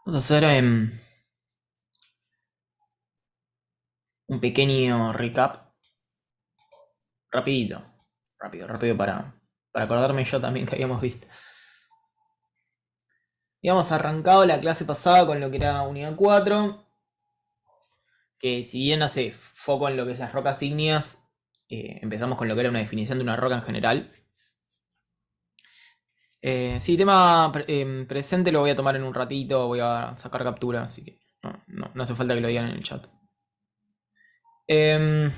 Vamos a hacer un pequeño recap, rapidito, rápido para acordarme yo también que habíamos visto. Habíamos arrancado la clase pasada con lo que era unidad 4, que si bien hace foco en lo que es las rocas ígneas, empezamos con lo que era una definición de una roca en general. Sí, tema presente lo voy a tomar en un ratito, voy a sacar captura, así que no hace falta que lo digan en el chat. Em,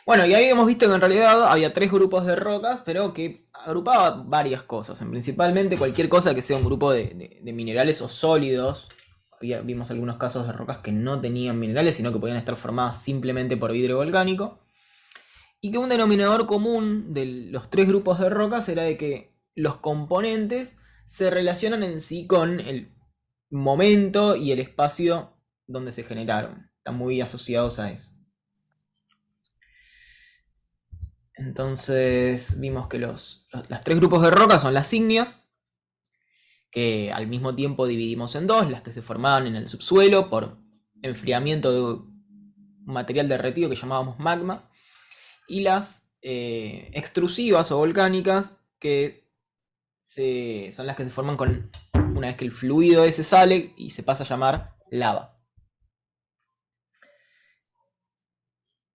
Bueno, y ahí hemos visto que en realidad había tres grupos de rocas, pero que agrupaba varias cosas. Principalmente cualquier cosa que sea un grupo de minerales o sólidos. Vimos algunos casos de rocas que no tenían minerales, sino que podían estar formadas simplemente por vidrio volcánico. Y que un denominador común de los tres grupos de rocas era de que los componentes se relacionan en sí con el momento y el espacio donde se generaron. Están muy asociados a eso. Entonces vimos que los tres grupos de rocas son las ígneas, que al mismo tiempo dividimos en dos, las que se formaban en el subsuelo por enfriamiento de un material derretido que llamábamos magma, y las extrusivas o volcánicas, que son las que se forman una vez que el fluido ese sale y se pasa a llamar lava.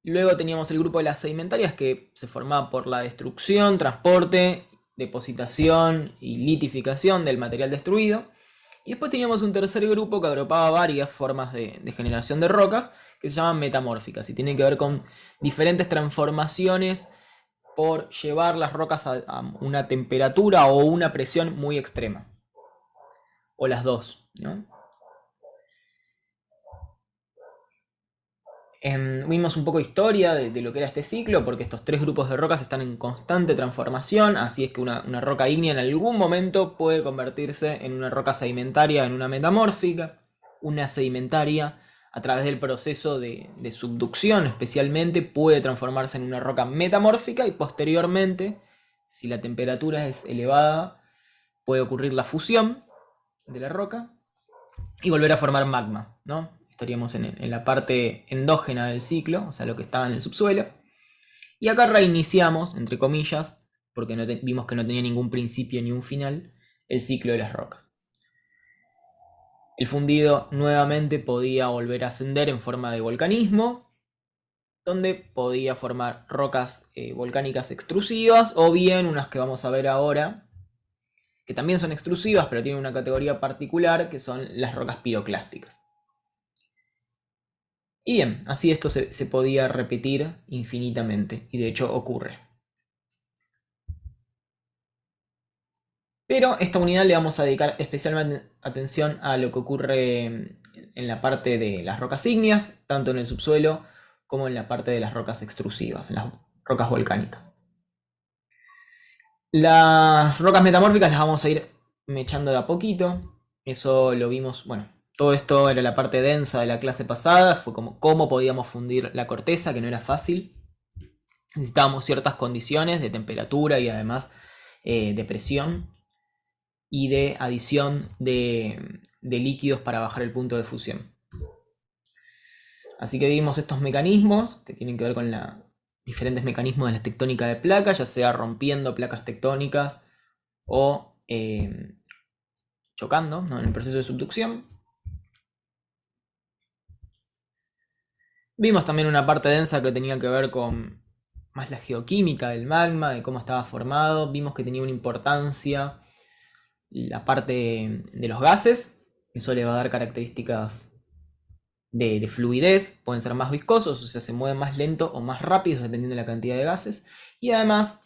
Luego teníamos el grupo de las sedimentarias, que se formaba por la destrucción, transporte, depositación y litificación del material destruido. Y después teníamos un tercer grupo que agrupaba varias formas de generación de rocas, que se llaman metamórficas, y tienen que ver con diferentes transformaciones por llevar las rocas a una temperatura o una presión muy extrema. O las dos, ¿no? Vimos un poco de historia de lo que era este ciclo, porque estos tres grupos de rocas están en constante transformación, así es que una roca ígnea en algún momento puede convertirse en una roca sedimentaria, en una metamórfica. Una sedimentaria, a través del proceso de subducción especialmente, puede transformarse en una roca metamórfica y posteriormente, si la temperatura es elevada, puede ocurrir la fusión de la roca y volver a formar magma, ¿no? Estaríamos en la parte endógena del ciclo, o sea, lo que estaba en el subsuelo. Y acá reiniciamos, entre comillas, porque vimos que no tenía ningún principio ni un final, el ciclo de las rocas. El fundido nuevamente podía volver a ascender en forma de volcanismo, donde podía formar rocas volcánicas extrusivas, o bien unas que vamos a ver ahora, que también son extrusivas, pero tienen una categoría particular, que son las rocas piroclásticas. Y bien, así esto se podía repetir infinitamente, y de hecho ocurre. Pero esta unidad le vamos a dedicar especialmente atención a lo que ocurre en la parte de las rocas ígneas, tanto en el subsuelo como en la parte de las rocas extrusivas, en las rocas volcánicas. Las rocas metamórficas las vamos a ir mechando de a poquito. Eso lo vimos, bueno, todo esto era la parte densa de la clase pasada, fue como cómo podíamos fundir la corteza, que no era fácil. Necesitábamos ciertas condiciones de temperatura y además de presión y de adición de líquidos para bajar el punto de fusión. Así que vimos estos mecanismos que tienen que ver con diferentes mecanismos de la tectónica de placas, ya sea rompiendo placas tectónicas o chocando, ¿no?, en el proceso de subducción. Vimos también una parte densa que tenía que ver con más la geoquímica del magma, de cómo estaba formado. Vimos que tenía una importancia la parte de los gases, eso le va a dar características de fluidez, pueden ser más viscosos, o sea, se mueven más lento o más rápidos dependiendo de la cantidad de gases. Y además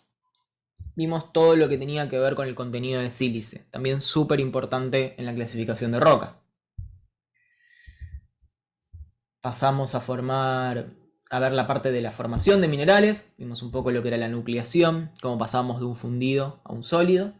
vimos todo lo que tenía que ver con el contenido de sílice, también súper importante en la clasificación de rocas. Pasamos a ver la parte de la formación de minerales, vimos un poco lo que era la nucleación, cómo pasábamos de un fundido a un sólido.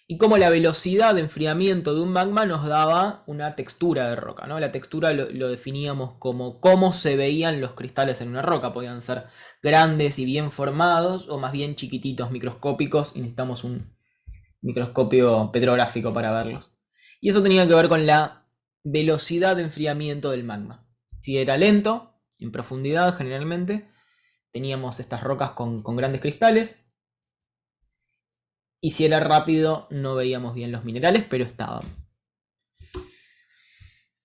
Y cómo la velocidad de enfriamiento de un magma nos daba una textura de roca, ¿no? La textura lo definíamos como cómo se veían los cristales en una roca. Podían ser grandes y bien formados, o más bien chiquititos, microscópicos, y necesitamos un microscopio petrográfico para verlos. Y eso tenía que ver con la velocidad de enfriamiento del magma. Si era lento, en profundidad generalmente, teníamos estas rocas con grandes cristales. Y si era rápido, no veíamos bien los minerales, pero estaban.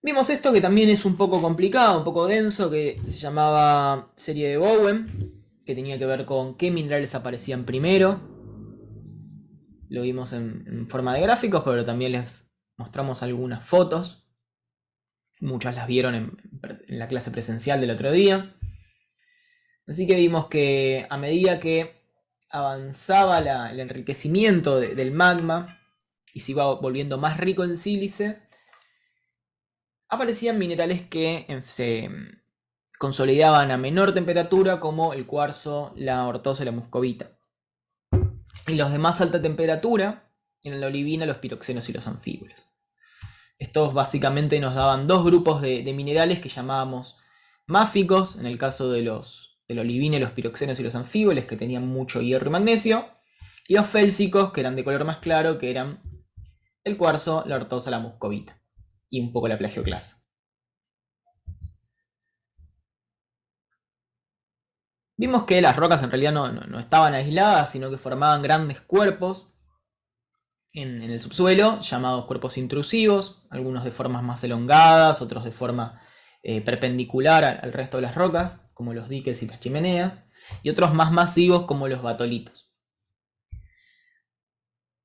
Vimos esto que también es un poco complicado, un poco denso, que se llamaba serie de Bowen, que tenía que ver con qué minerales aparecían primero. Lo vimos en forma de gráficos, pero también les mostramos algunas fotos. Muchas las vieron en la clase presencial del otro día. Así que vimos que a medida que avanzaba el enriquecimiento del magma y se iba volviendo más rico en sílice, aparecían minerales que se consolidaban a menor temperatura, como el cuarzo, la ortosa y la muscovita. Y los de más alta temperatura eran la olivina, los piroxenos y los anfíbolos. Estos básicamente nos daban dos grupos de minerales que llamábamos máficos, en el caso de la olivina, los piroxenos y los anfíboles, que tenían mucho hierro y magnesio, y los félsicos, que eran de color más claro, que eran el cuarzo, la ortosa, la muscovita y un poco la plagioclasa. Vimos que las rocas en realidad no estaban aisladas, sino que formaban grandes cuerpos en el subsuelo, llamados cuerpos intrusivos, algunos de formas más elongadas, otros de forma perpendicular al resto de las rocas, como los diques y las chimeneas, y otros más masivos como los batolitos.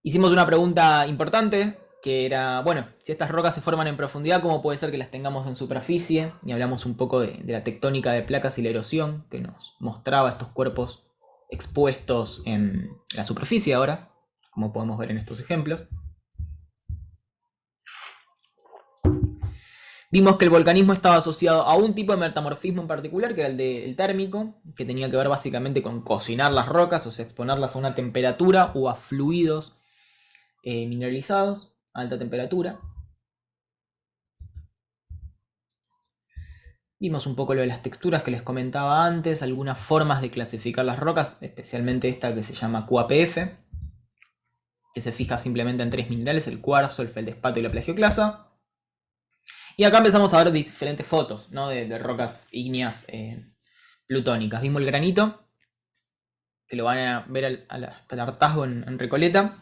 Hicimos una pregunta importante, que era, bueno, si estas rocas se forman en profundidad, ¿cómo puede ser que las tengamos en superficie? Y hablamos un poco de la tectónica de placas y la erosión, que nos mostraba estos cuerpos expuestos en la superficie ahora, como podemos ver en estos ejemplos. Vimos que el volcanismo estaba asociado a un tipo de metamorfismo en particular, que era el del térmico, que tenía que ver básicamente con cocinar las rocas, o sea, exponerlas a una temperatura o a fluidos mineralizados a alta temperatura. Vimos un poco lo de las texturas que les comentaba antes, algunas formas de clasificar las rocas, especialmente esta que se llama QAPF, que se fija simplemente en tres minerales, el cuarzo, el feldespato y la plagioclasa. Y acá empezamos a ver diferentes fotos, ¿no? de rocas ígneas plutónicas. Vimos el granito, que lo van a ver hasta el hartazgo en Recoleta.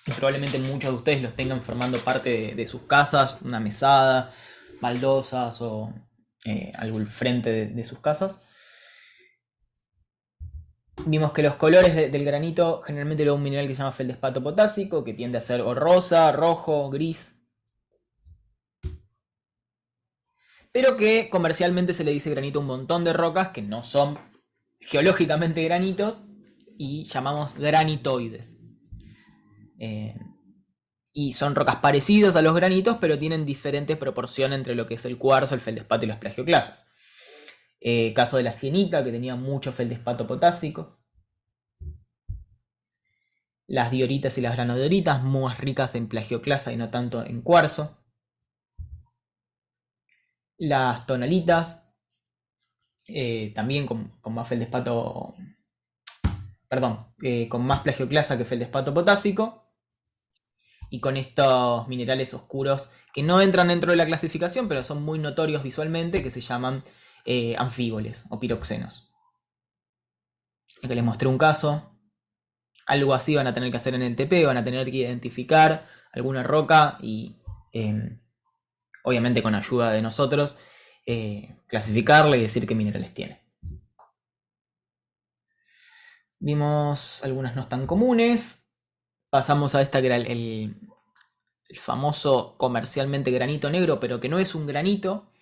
Y probablemente muchos de ustedes los tengan formando parte de sus casas, una mesada, baldosas o algo al frente de sus casas. Vimos que los colores del granito generalmente lo un mineral que se llama feldespato potásico, que tiende a ser o rosa, rojo, gris, pero que comercialmente se le dice granito a un montón de rocas que no son geológicamente granitos y llamamos granitoides. Y son rocas parecidas a los granitos, pero tienen diferentes proporciones entre lo que es el cuarzo, el feldespato y las plagioclasas. Caso de la sienita, que tenía mucho feldespato potásico. Las dioritas y las granodioritas, más ricas en plagioclasa y no tanto en cuarzo. Las tonalitas, también con más feldespato, perdón, con más plagioclasa que feldespato potásico. Y con estos minerales oscuros que no entran dentro de la clasificación, pero son muy notorios visualmente, que se llaman anfíboles o piroxenos. Aquí les mostré un caso. Algo así van a tener que hacer en el TP, van a tener que identificar alguna roca y obviamente con ayuda de nosotros clasificarla y decir qué minerales tiene. Vimos algunas no tan comunes. Pasamos a esta que era el famoso comercialmente granito negro, pero que no es un granito.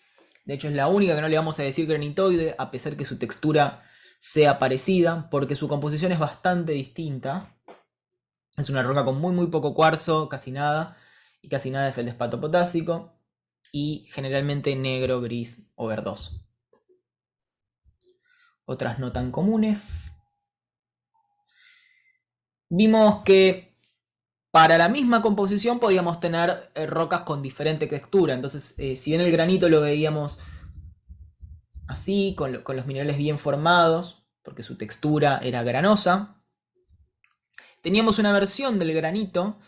De hecho es la única que no le vamos a decir granitoide, a pesar que su textura sea parecida, porque su composición es bastante distinta. Es una roca con muy poco cuarzo, casi nada, y casi nada de feldespato potásico, y generalmente negro, gris o verdoso. Otras no tan comunes. Vimos que para la misma composición podíamos tener rocas con diferente textura. Entonces, si bien el granito lo veíamos así, con los minerales bien formados, porque su textura era granosa, teníamos una versión del granito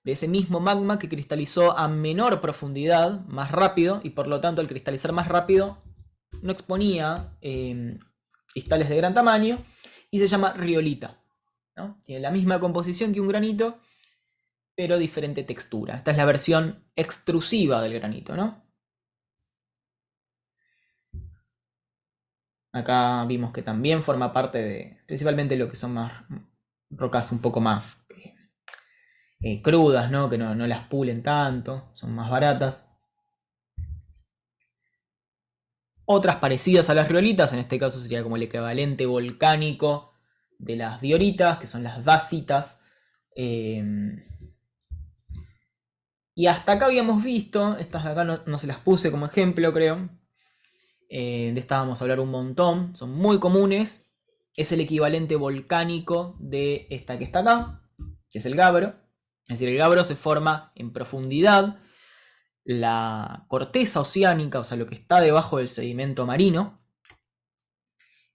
de ese mismo magma que cristalizó a menor profundidad, más rápido, y por lo tanto al cristalizar más rápido no exponía cristales de gran tamaño, y se llama riolita, ¿no? Tiene la misma composición que un granito, pero diferente textura. Esta es la versión extrusiva del granito, ¿no? Acá vimos que también forma parte de, principalmente lo que son más rocas un poco más crudas, ¿no? Que no las pulen tanto, son más baratas. Otras parecidas a las riolitas, en este caso sería como el equivalente volcánico de las dioritas, que son las dacitas. Y hasta acá habíamos visto, estas de acá no se las puse como ejemplo, creo. De estas vamos a hablar un montón, son muy comunes. Es el equivalente volcánico de esta que está acá, que es el gabbro. Es decir, el gabbro se forma en profundidad. La corteza oceánica, o sea, lo que está debajo del sedimento marino,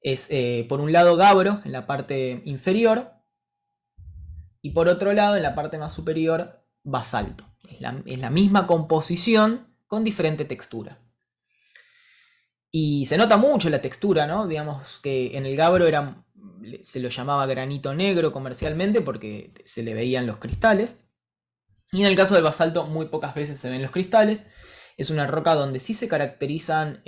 es por un lado gabbro en la parte inferior y por otro lado en la parte más superior basalto. Es la misma composición con diferente textura. Y se nota mucho la textura, ¿no? Digamos que en el gabbro se lo llamaba granito negro comercialmente porque se le veían los cristales. Y en el caso del basalto muy pocas veces se ven los cristales. Es una roca donde sí se caracterizan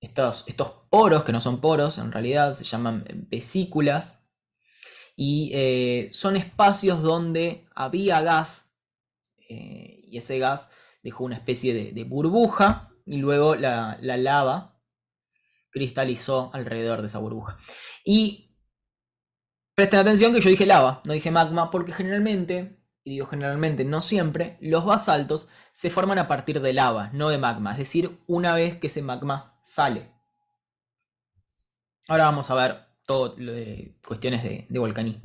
estos poros, que no son poros en realidad, se llaman vesículas. Y son espacios donde había gas y ese gas dejó una especie de burbuja y luego la lava cristalizó alrededor de esa burbuja. Y presten atención que yo dije lava, no dije magma, porque generalmente, y digo generalmente, no siempre, los basaltos se forman a partir de lava, no de magma, es decir, una vez que ese magma sale. Ahora vamos a ver todo cuestiones de volcaní.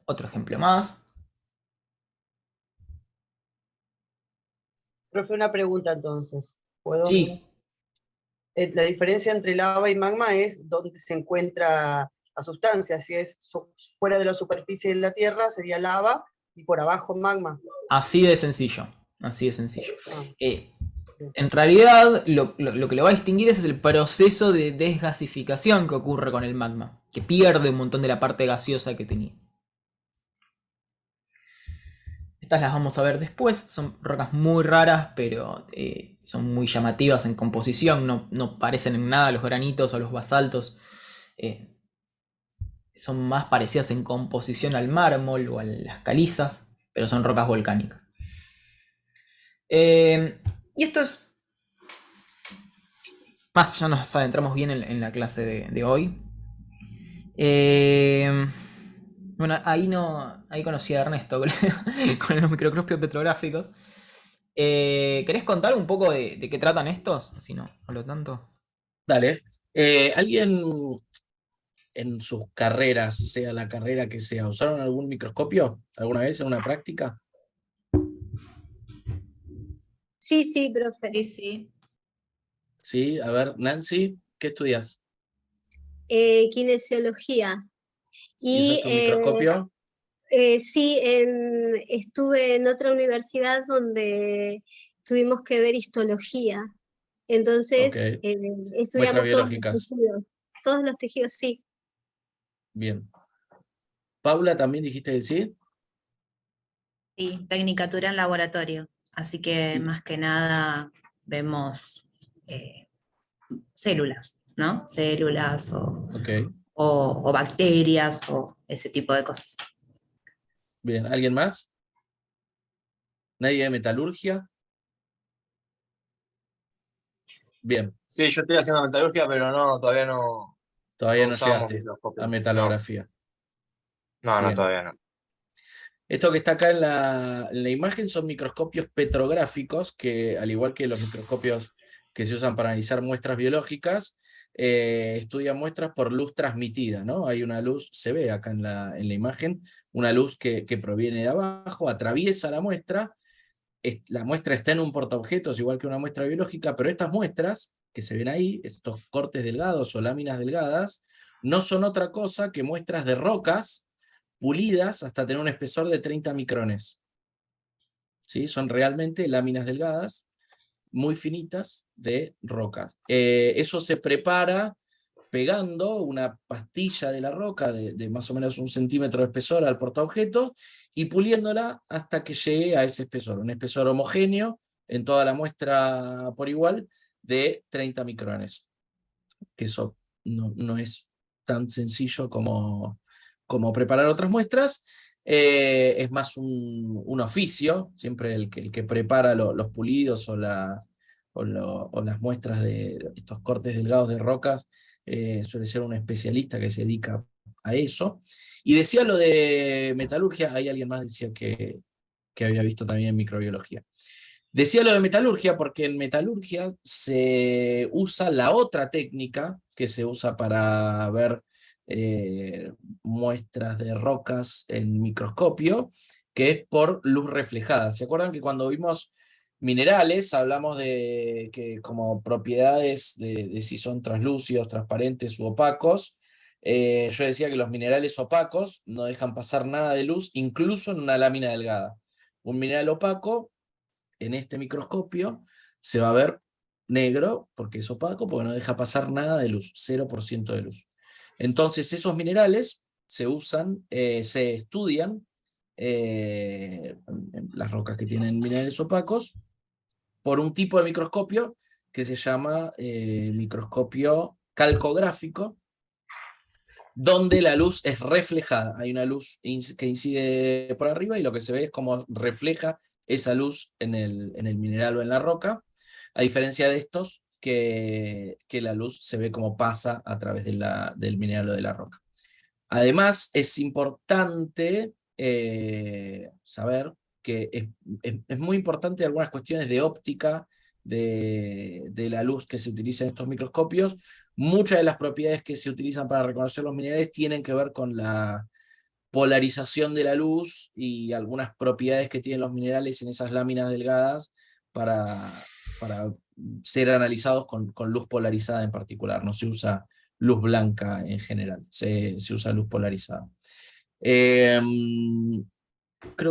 Otro ejemplo más. Profe, una pregunta entonces. ¿Puedo? Sí, La diferencia entre lava y magma es dónde se encuentra la sustancia. Si es fuera de la superficie de la Tierra, sería lava, y por abajo magma. así de sencillo. Así de sencillo. Ah, Eh, bien. en realidad, lo que lo va a distinguir es el proceso de desgasificación que ocurre con el magma, que pierde un montón de la parte gaseosa que tenía. Estas las vamos a ver después, son rocas muy raras, pero son muy llamativas en composición, no parecen en nada a los granitos o los basaltos. Eh, son más parecidas en composición al mármol o a las calizas, pero son rocas volcánicas. Y esto es más, ya nos adentramos bien en la clase de hoy. Bueno, ahí conocí a Ernesto con los microscopios petrográficos. ¿Querés contar un poco de qué tratan estos? Si no hablo tanto. Dale. ¿Alguien en sus carreras, sea la carrera que sea, usaron algún microscopio alguna vez en una práctica? Sí, sí, profe. Sí, sí. Sí, a ver, Nancy, ¿qué estudias? Kinesiología. ¿Y Y usaste un microscopio? sí, estuve en otra universidad donde tuvimos que ver histología. Entonces, Ok. Muestras estudiamos todos los biológicas. tejidos. Todos los tejidos, sí. Bien. Paula, ¿también dijiste que sí? Sí, tecnicatura en laboratorio. Así que Y- más que nada vemos células, ¿no? Células Ok, o bacterias o ese tipo de cosas. bien. ¿Alguien más? ¿Nadie de metalurgia? Bien, Sí, yo estoy haciendo metalurgia, pero no, todavía todavía no no usamos llegaste microscopio. a No, metalografía. no, Bien. todavía no. Esto que está acá en la imagen son microscopios petrográficos que, al igual que los microscopios que se usan para analizar muestras biológicas, estudian muestras por luz transmitida, ¿no? Hay una luz, se ve acá en la imagen, una luz que proviene de abajo, atraviesa la muestra está en un portaobjetos igual que una muestra biológica, pero estas muestras que se ven ahí, estos cortes delgados o láminas delgadas, no son otra cosa que muestras de rocas pulidas hasta tener un espesor de 30 micrones. ¿Sí? Son realmente láminas delgadas, muy finitas de rocas. Eso se prepara pegando una pastilla de la roca de más o menos 1 centímetro de espesor al portaobjetos y puliéndola hasta que llegue a ese espesor, un espesor homogéneo en toda la muestra por igual de 30 micrones. Que eso no es tan sencillo como preparar otras muestras. Es más un oficio, siempre el que prepara los pulidos o las muestras de estos cortes delgados de rocas, suele ser un especialista que se dedica a eso. Y decía lo de metalurgia, hay alguien más decía que había visto también en microbiología. Decía lo de metalurgia porque en metalurgia se usa la otra técnica que se usa para ver muestras de rocas en microscopio, que es por luz reflejada. ¿Se acuerdan que cuando vimos minerales hablamos de que como propiedades de si son translúcidos, transparentes u opacos? Yo decía que los minerales opacos no dejan pasar nada de luz, incluso en una lámina delgada. Un mineral opaco en este microscopio se va a ver negro porque es opaco, porque no deja pasar nada de luz, 0% de luz. Entonces esos minerales se usan, se estudian, las rocas que tienen minerales opacos, por un tipo de microscopio que se llama microscopio calcográfico, donde la luz es reflejada. Hay una luz que incide por arriba y lo que se ve es cómo refleja esa luz en el mineral o en la roca, a diferencia de estos que la luz se ve como pasa a través del mineral o de la roca. Además, es importante saber que es muy importante algunas cuestiones de óptica de la luz que se utiliza en estos microscopios. Muchas de las propiedades que se utilizan para reconocer los minerales tienen que ver con la polarización de la luz y algunas propiedades que tienen los minerales en esas láminas delgadas para ser analizados con luz polarizada en particular. No se usa luz blanca en general, se usa luz polarizada. Creo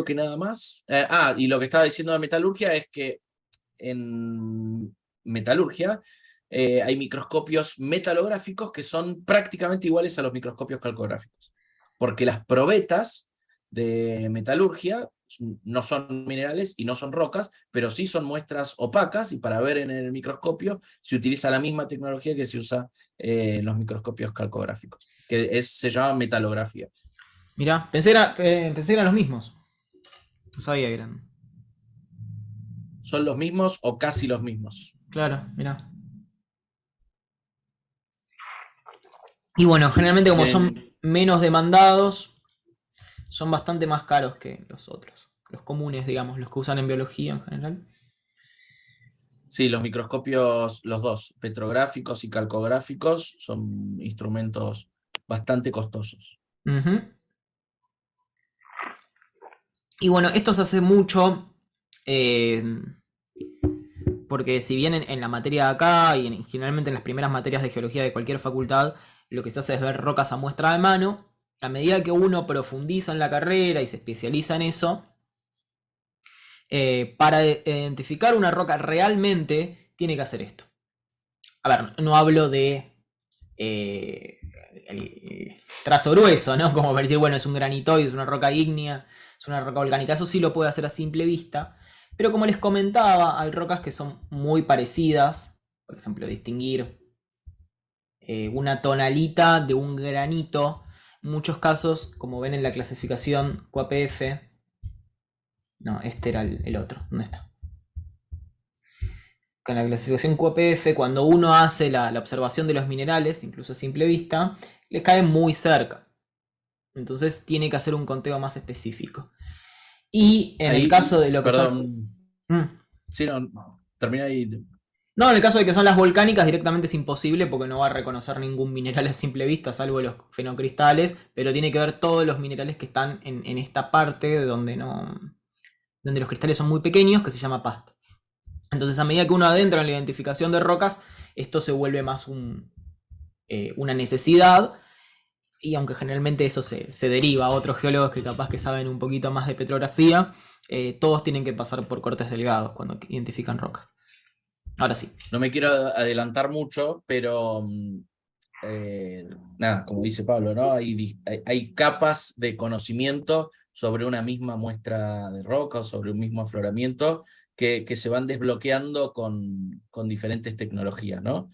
que nada más. Y lo que estaba diciendo de metalurgia es que en metalurgia hay microscopios metalográficos que son prácticamente iguales a los microscopios calcográficos, porque las probetas de metalurgia no son minerales y no son rocas, pero sí son muestras opacas, y para ver en el microscopio se utiliza la misma tecnología que se usa en los microscopios calcográficos, que se llama metalografía. Mirá, pensé que eran los mismos. No sabía que eran. Son los mismos o casi los mismos. Claro, mirá. Y bueno, generalmente como son menos demandados, son bastante más caros que los otros. Los comunes, digamos, los que usan en biología en general. Sí, los microscopios, los dos, petrográficos y calcográficos, son instrumentos bastante costosos. Uh-huh. Y bueno, esto se hace mucho porque si bien en la materia de acá y generalmente en las primeras materias de geología de cualquier facultad, lo que se hace es ver rocas a muestra de mano. A medida que uno profundiza en la carrera y se especializa en eso, para identificar una roca realmente tiene que hacer esto. A ver, no hablo de el trazo grueso, ¿no? Como para decir, bueno, es un granitoide, es una roca ígnea, es una roca volcánica. Eso sí lo puede hacer a simple vista. Pero como les comentaba, hay rocas que son muy parecidas. Por ejemplo, distinguir una tonalita de un granito. En muchos casos, como ven en la clasificación QAPF. No, este era el otro. ¿Dónde está? Con la clasificación QAPF, cuando uno hace la observación de los minerales, incluso a simple vista, le cae muy cerca. Entonces tiene que hacer un conteo más específico. Y en el caso de lo que son... Sí, no, termina ahí. No, en el caso de que son las volcánicas directamente es imposible porque no va a reconocer ningún mineral a simple vista, salvo los fenocristales, pero tiene que ver todos los minerales que están en esta parte donde los cristales son muy pequeños, que se llama pasta. Entonces, a medida que uno adentra en la identificación de rocas, esto se vuelve más una necesidad. Y aunque generalmente eso se deriva a otros geólogos que capaz que saben un poquito más de petrografía, todos tienen que pasar por cortes delgados cuando identifican rocas. Ahora sí. No me quiero adelantar mucho, pero nada, como dice Pablo, ¿no? Hay capas de conocimiento sobre una misma muestra de roca o sobre un mismo afloramiento que se van desbloqueando con diferentes tecnologías, ¿no?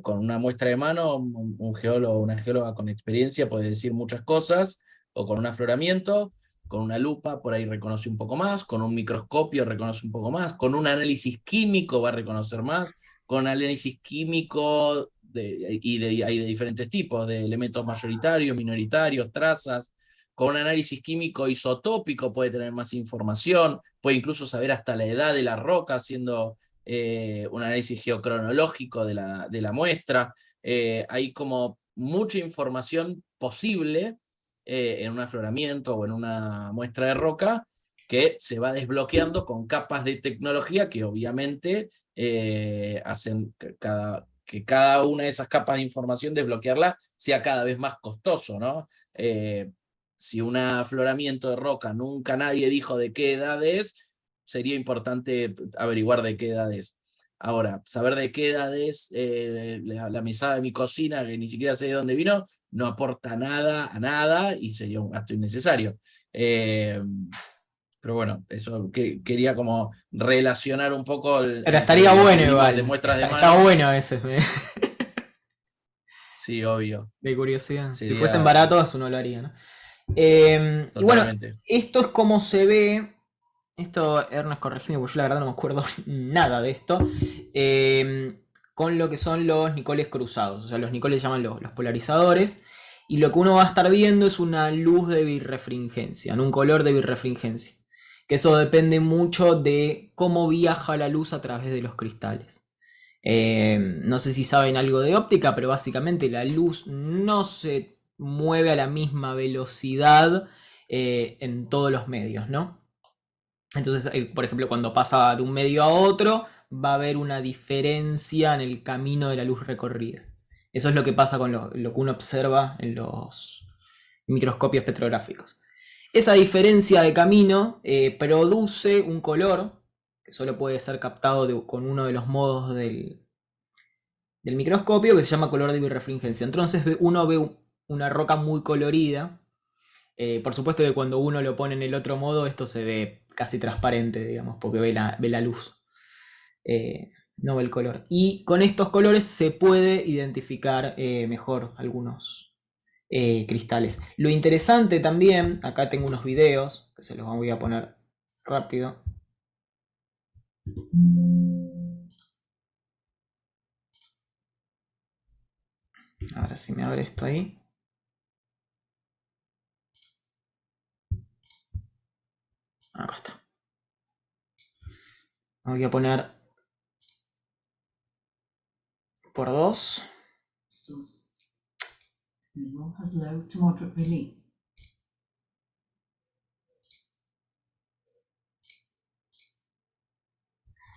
Con una muestra de mano, un geólogo o una geóloga con experiencia puede decir muchas cosas, o con un afloramiento, con una lupa por ahí reconoce un poco más, con un microscopio reconoce un poco más, con un análisis químico va a reconocer más, con análisis químico hay de diferentes tipos, de elementos mayoritarios, minoritarios, trazas. Con un análisis químico isotópico puede tener más información, puede incluso saber hasta la edad de la roca haciendo un análisis geocronológico de la muestra. Hay como mucha información posible en un afloramiento o en una muestra de roca que se va desbloqueando con capas de tecnología que obviamente hacen que cada una de esas capas de información desbloquearla sea cada vez más costoso, ¿no? Si un afloramiento de roca nunca nadie dijo de qué edad es, sería importante averiguar de qué edad es. Ahora, saber de qué edad es la mesada de mi cocina, que ni siquiera sé de dónde vino, no aporta nada a nada y sería un gasto innecesario. Pero bueno, eso quería como relacionar un poco Pero estaría bueno de igual. muestras de Está mano. bueno a veces, Sí, obvio. de curiosidad. Si Sería fuesen baratos uno lo haría, ¿no? Y bueno, totalmente. esto es como se ve. Esto, Ernest, corregime, porque yo la verdad no me acuerdo nada de esto. Con lo que son los nicoles cruzados. O sea, los nicoles llaman los polarizadores. Y lo que uno va a estar viendo es una luz de birrefringencia, un color de birrefringencia. Que eso depende mucho de cómo viaja la luz a través de los cristales. No sé si saben algo de óptica, pero básicamente la luz no se mueve a la misma velocidad en todos los medios, ¿no? Entonces, por ejemplo, cuando pasa de un medio a otro, va a haber una diferencia en el camino de la luz recorrida. Eso es lo que pasa con lo que uno observa en los microscopios petrográficos. Esa diferencia de camino produce un color que solo puede ser captado con uno de los modos del microscopio, que se llama color de birrefringencia. Entonces uno ve una roca muy colorida. Por supuesto que cuando uno lo pone en el otro modo, esto se ve casi transparente, digamos, porque ve la luz. No ve el color. Y con estos colores se puede identificar mejor algunos cristales. Lo interesante también, acá tengo unos videos, que se los voy a poner rápido. Ahora sí me abre esto ahí. Acá está. Voy a poner por 2. Mineral has low to moderate relief.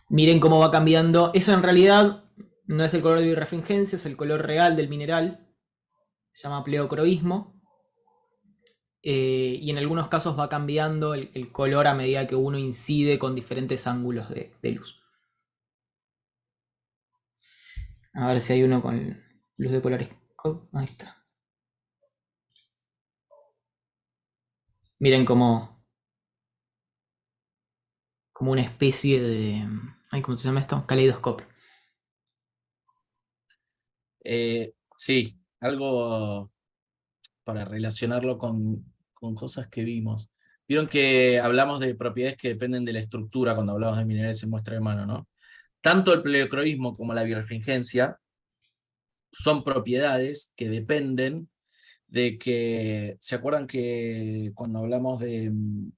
Miren cómo va cambiando. Eso en realidad no es el color de birrefringencia, es el color real del mineral. Se llama pleocroismo. Y en algunos casos va cambiando el color a medida que uno incide con diferentes ángulos de luz. A ver si hay uno con luz de polariscopio. Ahí está. Miren como una especie de... ¿cómo se llama esto? Caleidoscopio. Sí, algo para relacionarlo con cosas que vimos. Vieron que hablamos de propiedades que dependen de la estructura cuando hablamos de minerales en muestra de mano, ¿no? Tanto el pleocroismo como la birrefringencia son propiedades que dependen de que, ¿se acuerdan que cuando hablamos de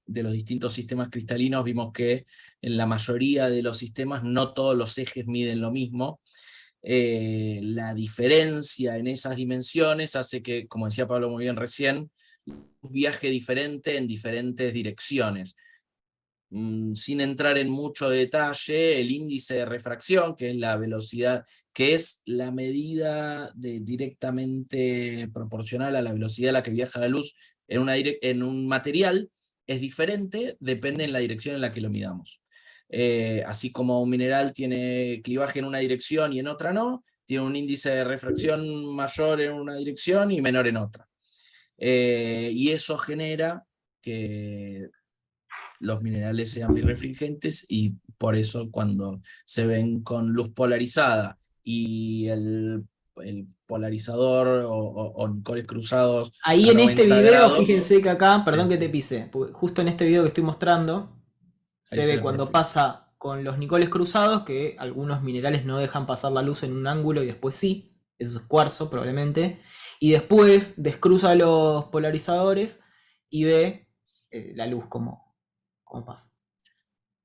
los distintos sistemas cristalinos vimos que en la mayoría de los sistemas no todos los ejes miden lo mismo? La diferencia en esas dimensiones hace que, como decía Pablo muy bien recién, un viaje diferente en diferentes direcciones. sin entrar en mucho detalle, el índice de refracción, que es la velocidad, que es la medida directamente proporcional a la velocidad a la que viaja la luz en un material, es diferente, depende en la dirección en la que lo midamos. Así como un mineral tiene clivaje en una dirección y en otra no, tiene un índice de refracción mayor en una dirección y menor en otra. Y eso genera que los minerales sean birrefringentes, y por eso cuando se ven con luz polarizada y el polarizador o nicoles cruzados Ahí a en este 90 video, grados, fíjense que acá, perdón sí, que te pise, porque justo en este video que estoy mostrando, ahí se se ve ve cuando perfecto. pasa con los nicoles cruzados que algunos minerales no dejan pasar la luz en un ángulo y después sí, eso es cuarzo probablemente, y después descruza los polarizadores y ve la luz como pasa.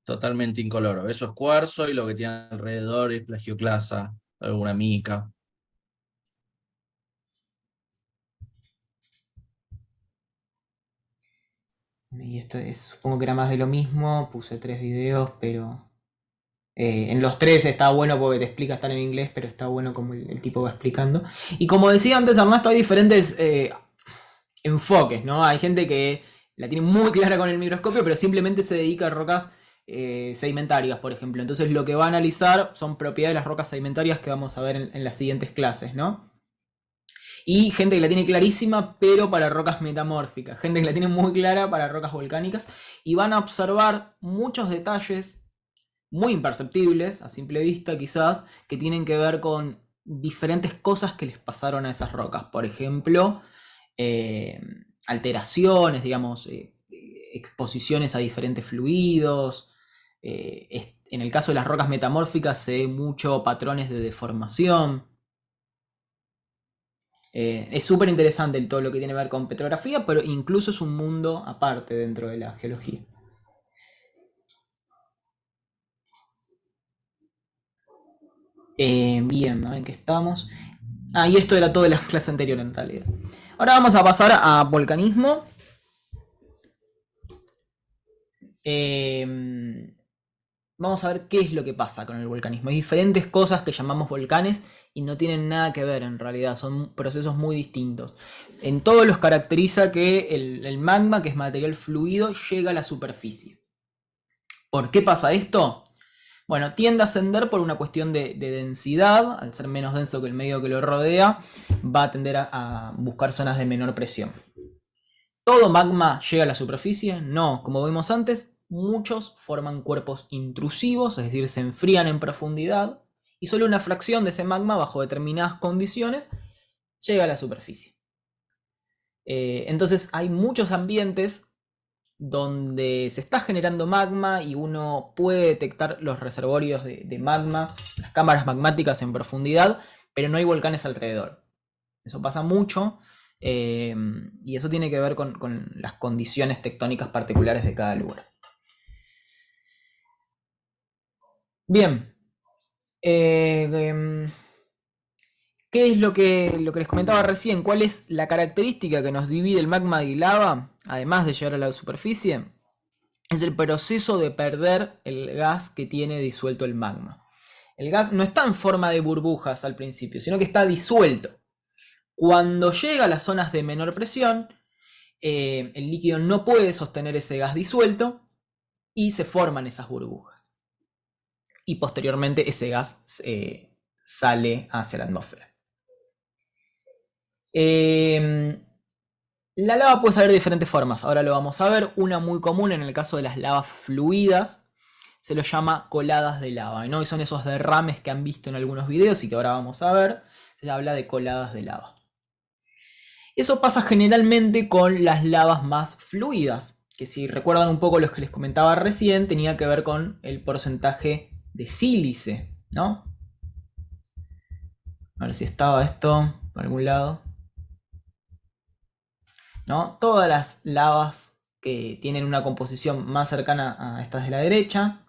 Totalmente incoloro. Eso es cuarzo, y lo que tiene alrededor es plagioclasa, alguna mica. Y esto es, supongo que era más de lo mismo, puse 3 videos, pero en los 3 está bueno porque te explica, están en inglés, pero está bueno como el tipo va explicando. Y como decía antes Ernesto, hay diferentes enfoques, ¿no? Hay gente que la tiene muy clara con el microscopio, pero simplemente se dedica a rocas sedimentarias, por ejemplo. Entonces lo que va a analizar son propiedades de las rocas sedimentarias que vamos a ver en las siguientes clases, ¿no? Y gente que la tiene clarísima, pero para rocas metamórficas. Gente que la tiene muy clara para rocas volcánicas. Y van a observar muchos detalles muy imperceptibles, a simple vista quizás, que tienen que ver con diferentes cosas que les pasaron a esas rocas. Por ejemplo, alteraciones, digamos, exposiciones a diferentes fluidos. En el caso de las rocas metamórficas se ve mucho patrones de deformación. Es súper interesante todo lo que tiene que ver con petrografía, pero incluso es un mundo aparte dentro de la geología. Bien, a ver en qué estamos. Y esto era todo de la clase anterior en realidad. Ahora vamos a pasar a volcanismo. Vamos a ver qué es lo que pasa con el volcanismo. Hay diferentes cosas que llamamos volcanes y no tienen nada que ver en realidad, son procesos muy distintos. En todos los caracteriza que el magma, que es material fluido, llega a la superficie. ¿Por qué pasa esto? Bueno, tiende a ascender por una cuestión de densidad. Al ser menos denso que el medio que lo rodea, va a tender a buscar zonas de menor presión. ¿Todo magma llega a la superficie? No, como vimos antes, muchos forman cuerpos intrusivos, es decir, se enfrían en profundidad, y solo una fracción de ese magma, bajo determinadas condiciones, llega a la superficie. Entonces hay muchos ambientes donde se está generando magma y uno puede detectar los reservorios de magma, las cámaras magmáticas en profundidad, pero no hay volcanes alrededor. Eso pasa mucho, y eso tiene que ver con las condiciones tectónicas particulares de cada lugar. Bien. ¿Qué es lo que les comentaba recién? ¿Cuál es la característica que nos divide el magma y lava, además de llegar a la superficie? Es el proceso de perder el gas que tiene disuelto el magma. El gas no está en forma de burbujas al principio, sino que está disuelto. Cuando llega a las zonas de menor presión, el líquido no puede sostener ese gas disuelto y se forman esas burbujas. Y posteriormente ese gas sale hacia la atmósfera. La lava puede salir de diferentes formas, ahora lo vamos a ver. Una muy común en el caso de las lavas fluidas se lo llama coladas de lava, ¿no? Y son esos derrames que han visto en algunos videos y que ahora vamos a ver. Se habla de coladas de lava. Eso pasa generalmente con las lavas más fluidas, que si recuerdan un poco los que les comentaba recién, tenía que ver con el porcentaje de sílice, ¿no? A ver si estaba esto por algún lado. ¿No? Todas las lavas que tienen una composición más cercana a estas de la derecha,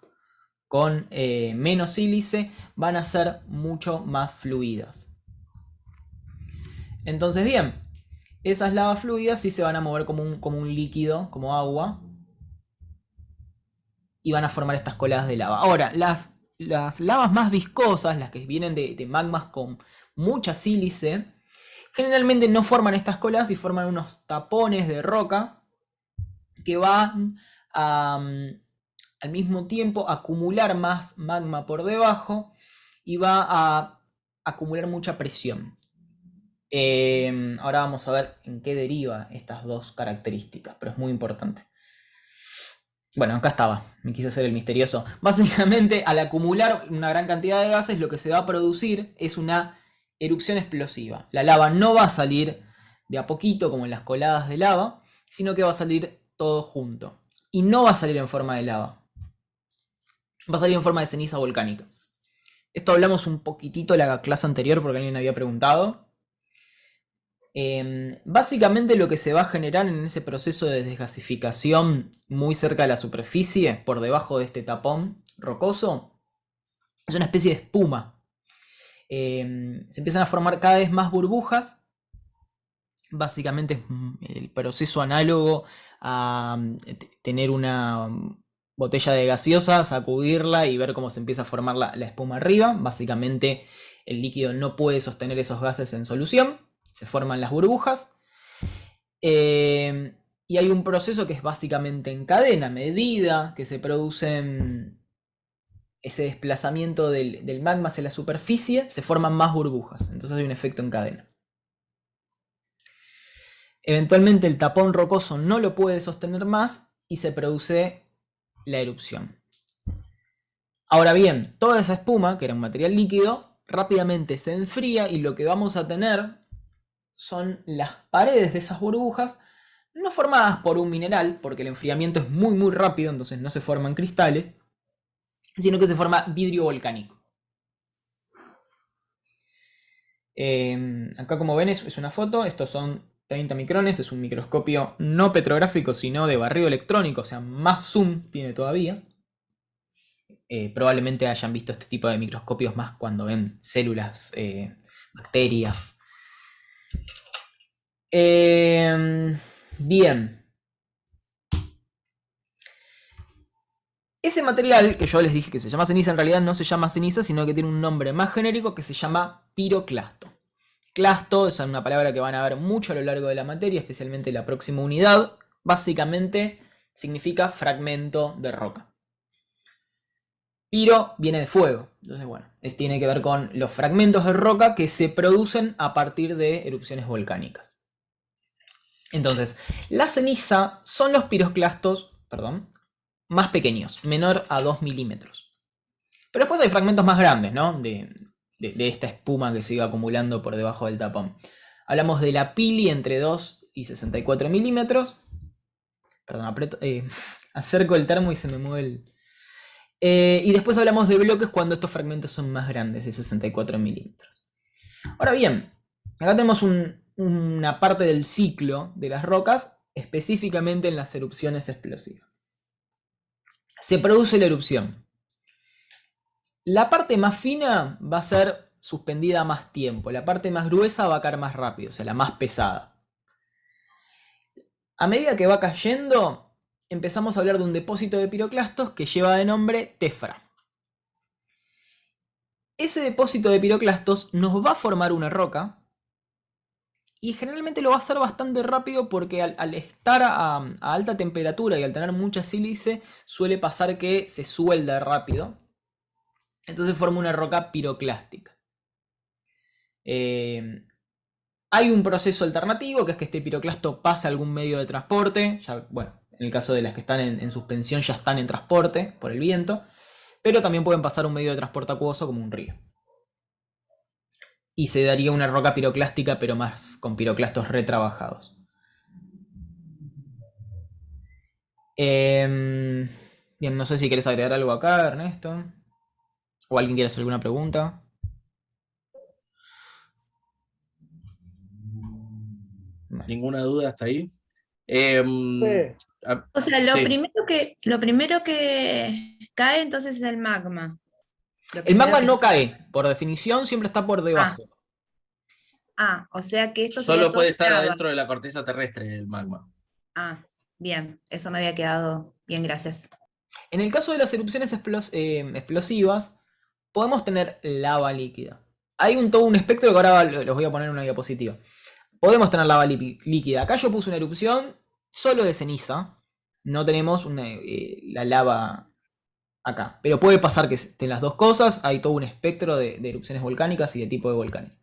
con menos sílice, van a ser mucho más fluidas. Entonces, bien, esas lavas fluidas sí se van a mover como un líquido, como agua. y van a formar estas coladas de lava. Ahora, las lavas más viscosas, las que vienen de magmas con mucha sílice, generalmente no forman estas coladas y forman unos tapones de roca que van al mismo tiempo a acumular más magma por debajo y va a acumular mucha presión. Ahora vamos a ver en qué deriva estas dos características, pero es muy importante. Bueno, acá estaba, me quise hacer el misterioso. Básicamente, al acumular una gran cantidad de gases, lo que se va a producir es una erupción explosiva. La lava no va a salir de a poquito, como en las coladas de lava, sino que va a salir todo junto. Y no va a salir en forma de lava. Va a salir en forma de ceniza volcánica. Esto hablamos un poquitito en la clase anterior porque alguien había preguntado. Básicamente lo que se va a generar en ese proceso de desgasificación muy cerca de la superficie, por debajo de este tapón rocoso, es una especie de espuma. Se empiezan a formar cada vez más burbujas. Básicamente es el proceso análogo a tener una botella de gaseosa, sacudirla y ver cómo se empieza a formar la espuma arriba. Básicamente el líquido no puede sostener esos gases en solución. Se forman las burbujas. Y hay un proceso que es básicamente en cadena. A medida que se produce ese desplazamiento del magma hacia la superficie, se forman más burbujas. Entonces hay un efecto en cadena. Eventualmente el tapón rocoso no lo puede sostener más y se produce la erupción. Ahora bien, toda esa espuma, que era un material líquido, rápidamente se enfría y lo que vamos a tener son las paredes de esas burbujas, no formadas por un mineral, porque el enfriamiento es muy muy rápido, entonces no se forman cristales, sino que se forma vidrio volcánico. Acá como ven es una foto, estos son 30 micrones, es un microscopio no petrográfico sino de barrido electrónico, o sea, más zoom tiene todavía. Probablemente hayan visto este tipo de microscopios más cuando ven células, bacterias. Bien. Ese material que yo les dije que se llama ceniza, en realidad no se llama ceniza, sino que tiene un nombre más genérico que se llama piroclasto. Clasto es una palabra que van a ver mucho a lo largo de la materia, especialmente en la próxima unidad. Básicamente significa fragmento de roca. Piro viene de fuego, entonces bueno, tiene que ver con los fragmentos de roca que se producen a partir de erupciones volcánicas. Entonces, la ceniza son los piroclastos, más pequeños, menor a 2 milímetros. Pero después hay fragmentos más grandes, ¿no? De esta espuma que se iba acumulando por debajo del tapón. Hablamos de la pili entre 2 y 64 milímetros. Perdón, acerco el termo y se me mueve el... y después hablamos de bloques cuando estos fragmentos son más grandes, de 64 milímetros. Ahora bien, acá tenemos una parte del ciclo de las rocas, específicamente en las erupciones explosivas. Se produce la erupción. La parte más fina va a ser suspendida más tiempo, la parte más gruesa va a caer más rápido, o sea, la más pesada. A medida que va cayendo, empezamos a hablar de un depósito de piroclastos que lleva de nombre tefra. Ese depósito de piroclastos nos va a formar una roca y generalmente lo va a hacer bastante rápido porque al estar a alta temperatura y al tener mucha sílice suele pasar que se suelda rápido. Entonces forma una roca piroclástica. Hay un proceso alternativo que es que este piroclasto pase a algún medio de transporte. Ya, bueno, en el caso de las que están en suspensión ya están en transporte por el viento. Pero también pueden pasar a un medio de transporte acuoso como un río. Y se daría una roca piroclástica pero más con piroclastos retrabajados. Bien, no sé si quieres agregar algo acá, Ernesto. ¿O alguien quiere hacer alguna pregunta? ¿Ninguna duda hasta ahí? O sea, lo Sí. primero que cae entonces es el magma. El magma no cae, por definición siempre está por debajo. O sea que esto sería Solo todo puede estar lava. adentro de la corteza terrestre el magma. Bien, eso me había quedado bien, gracias. En el caso de las erupciones explosivas, podemos tener lava líquida. Hay todo un espectro que ahora los voy a poner en una diapositiva. Podemos tener lava líquida. Acá yo puse una erupción solo de ceniza. No tenemos la lava acá. Pero puede pasar que estén las dos cosas. Hay todo un espectro de erupciones volcánicas y de tipo de volcanes.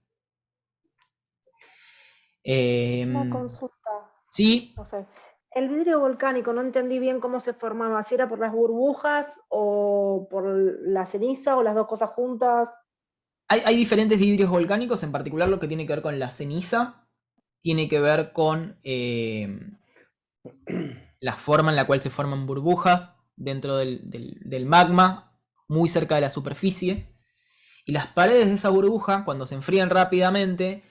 Una consulta, Sí, profe. El vidrio volcánico, no entendí bien cómo se formaba, si era por las burbujas o por la ceniza o las dos cosas juntas. hay diferentes vidrios volcánicos, en particular lo que tiene que ver con la ceniza, tiene que ver con la forma en la cual se forman burbujas dentro del magma, muy cerca de la superficie. Y las paredes de esa burbuja, cuando se enfrían rápidamente,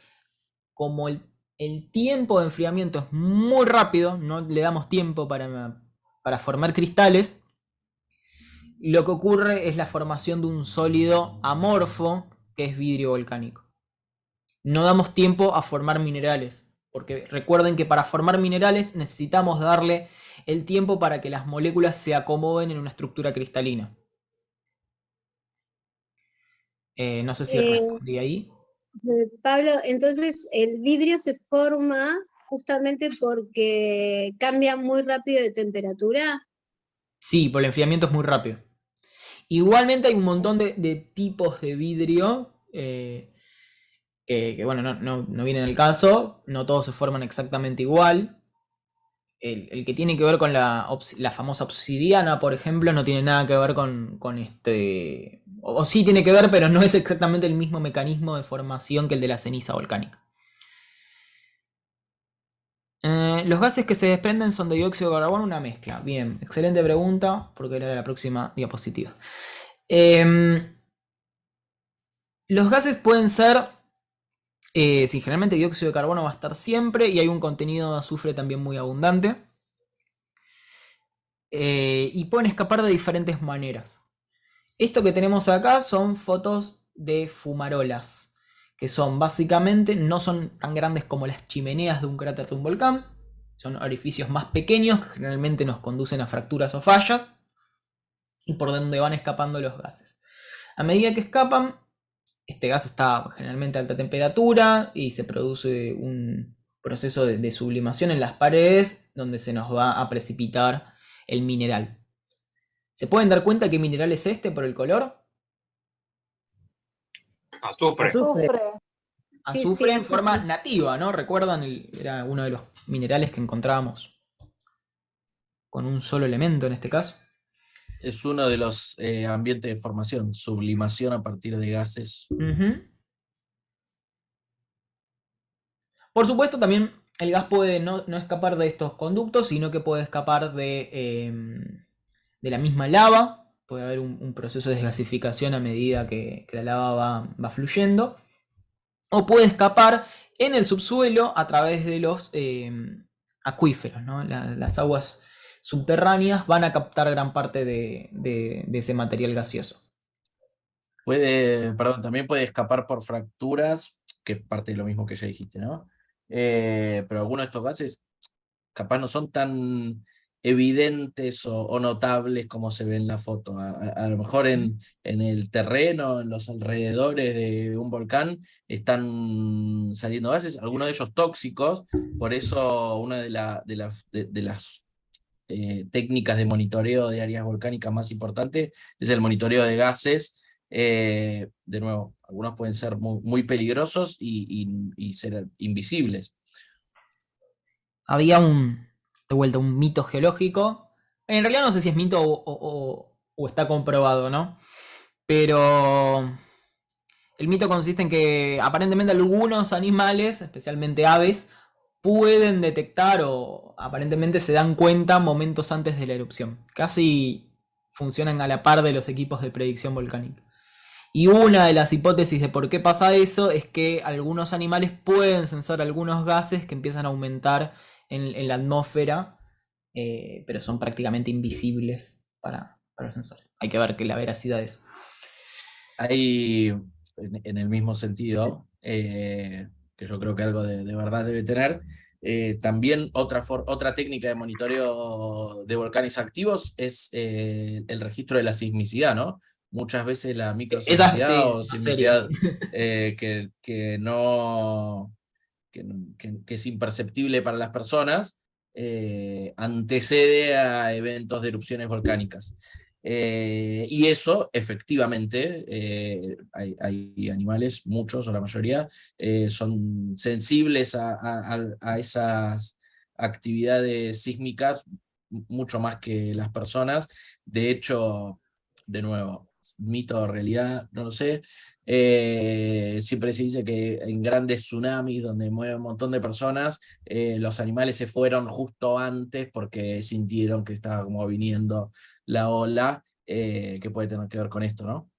como el tiempo de enfriamiento es muy rápido, no le damos tiempo para formar cristales, lo que ocurre es la formación de un sólido amorfo que es vidrio volcánico. No damos tiempo a formar minerales, porque recuerden que para formar minerales necesitamos darle el tiempo para que las moléculas se acomoden en una estructura cristalina. No sé si respondí ahí. Pablo, entonces el vidrio se forma justamente porque cambia muy rápido de temperatura. Sí, por el enfriamiento es muy rápido. Igualmente hay un montón de tipos de vidrio que bueno, no vienen al caso, no todos se forman exactamente igual. El que tiene que ver con la famosa obsidiana, por ejemplo, no tiene nada que ver con este... O sí tiene que ver, pero no es exactamente el mismo mecanismo de formación que el de la ceniza volcánica. Los gases que se desprenden son de dióxido de carbono, una mezcla. Bien, excelente pregunta, porque era la próxima diapositiva. Los gases pueden ser, sí, generalmente dióxido de carbono va a estar siempre y hay un contenido de azufre también muy abundante. Y pueden escapar de diferentes maneras. Esto que tenemos acá son fotos de fumarolas, que son básicamente, no son tan grandes como las chimeneas de un cráter de un volcán, son orificios más pequeños que generalmente nos conducen a fracturas o fallas y por donde van escapando los gases. A medida que escapan, este gas está generalmente a alta temperatura y se produce un proceso de sublimación en las paredes donde se nos va a precipitar el mineral. ¿Se pueden dar cuenta qué mineral es este por el color? Azufre. Azufre. Sí, Azufre en azufre. forma nativa, ¿no? ¿Recuerdan? Era uno de los minerales que encontrábamos con un solo elemento en este caso. Es uno de los ambientes de formación, sublimación a partir de gases. Por supuesto, también el gas puede no escapar de estos conductos, sino que puede escapar de la misma lava. Puede haber un proceso de desgasificación a medida que la lava va fluyendo. O puede escapar en el subsuelo a través de los acuíferos, ¿no? Las aguas subterráneas van a captar gran parte de ese material gaseoso. También puede escapar por fracturas, que es parte de lo mismo que ya dijiste, ¿no? Pero algunos de estos gases capaz no son tan evidentes o notables como se ve en la foto. A lo mejor en el terreno, en los alrededores de un volcán, están saliendo gases, algunos de ellos tóxicos. Por eso una de las técnicas de monitoreo de áreas volcánicas más importantes es el monitoreo de gases. De nuevo, algunos pueden ser muy peligrosos y ser invisibles. Había de vuelta un mito geológico. En realidad no sé si es mito o está comprobado, ¿no? Pero el mito consiste en que aparentemente algunos animales, especialmente aves, pueden detectar o aparentemente se dan cuenta momentos antes de la erupción. Casi funcionan a la par de los equipos de predicción volcánica. Y una de las hipótesis de por qué pasa eso es que algunos animales pueden sensar algunos gases que empiezan a aumentar en la atmósfera, pero son prácticamente invisibles para los sensores. Hay que ver la veracidad de eso. Hay, en el mismo sentido, que yo creo que algo de verdad debe tener, También otra técnica de monitoreo de volcanes activos es el registro de la sismicidad, ¿no? Muchas veces la microsismicidad Sí, o más seria. sismicidad que no que es imperceptible para las personas, antecede a eventos de erupciones volcánicas. Y eso, efectivamente, hay animales, muchos o la mayoría, son sensibles a esas actividades sísmicas mucho más que las personas. De hecho, de nuevo, mito o realidad, no lo sé. Siempre se dice que en grandes tsunamis donde mueren un montón de personas, los animales se fueron justo antes porque sintieron que estaba como viniendo la ola, que puede tener que ver con esto, ¿no?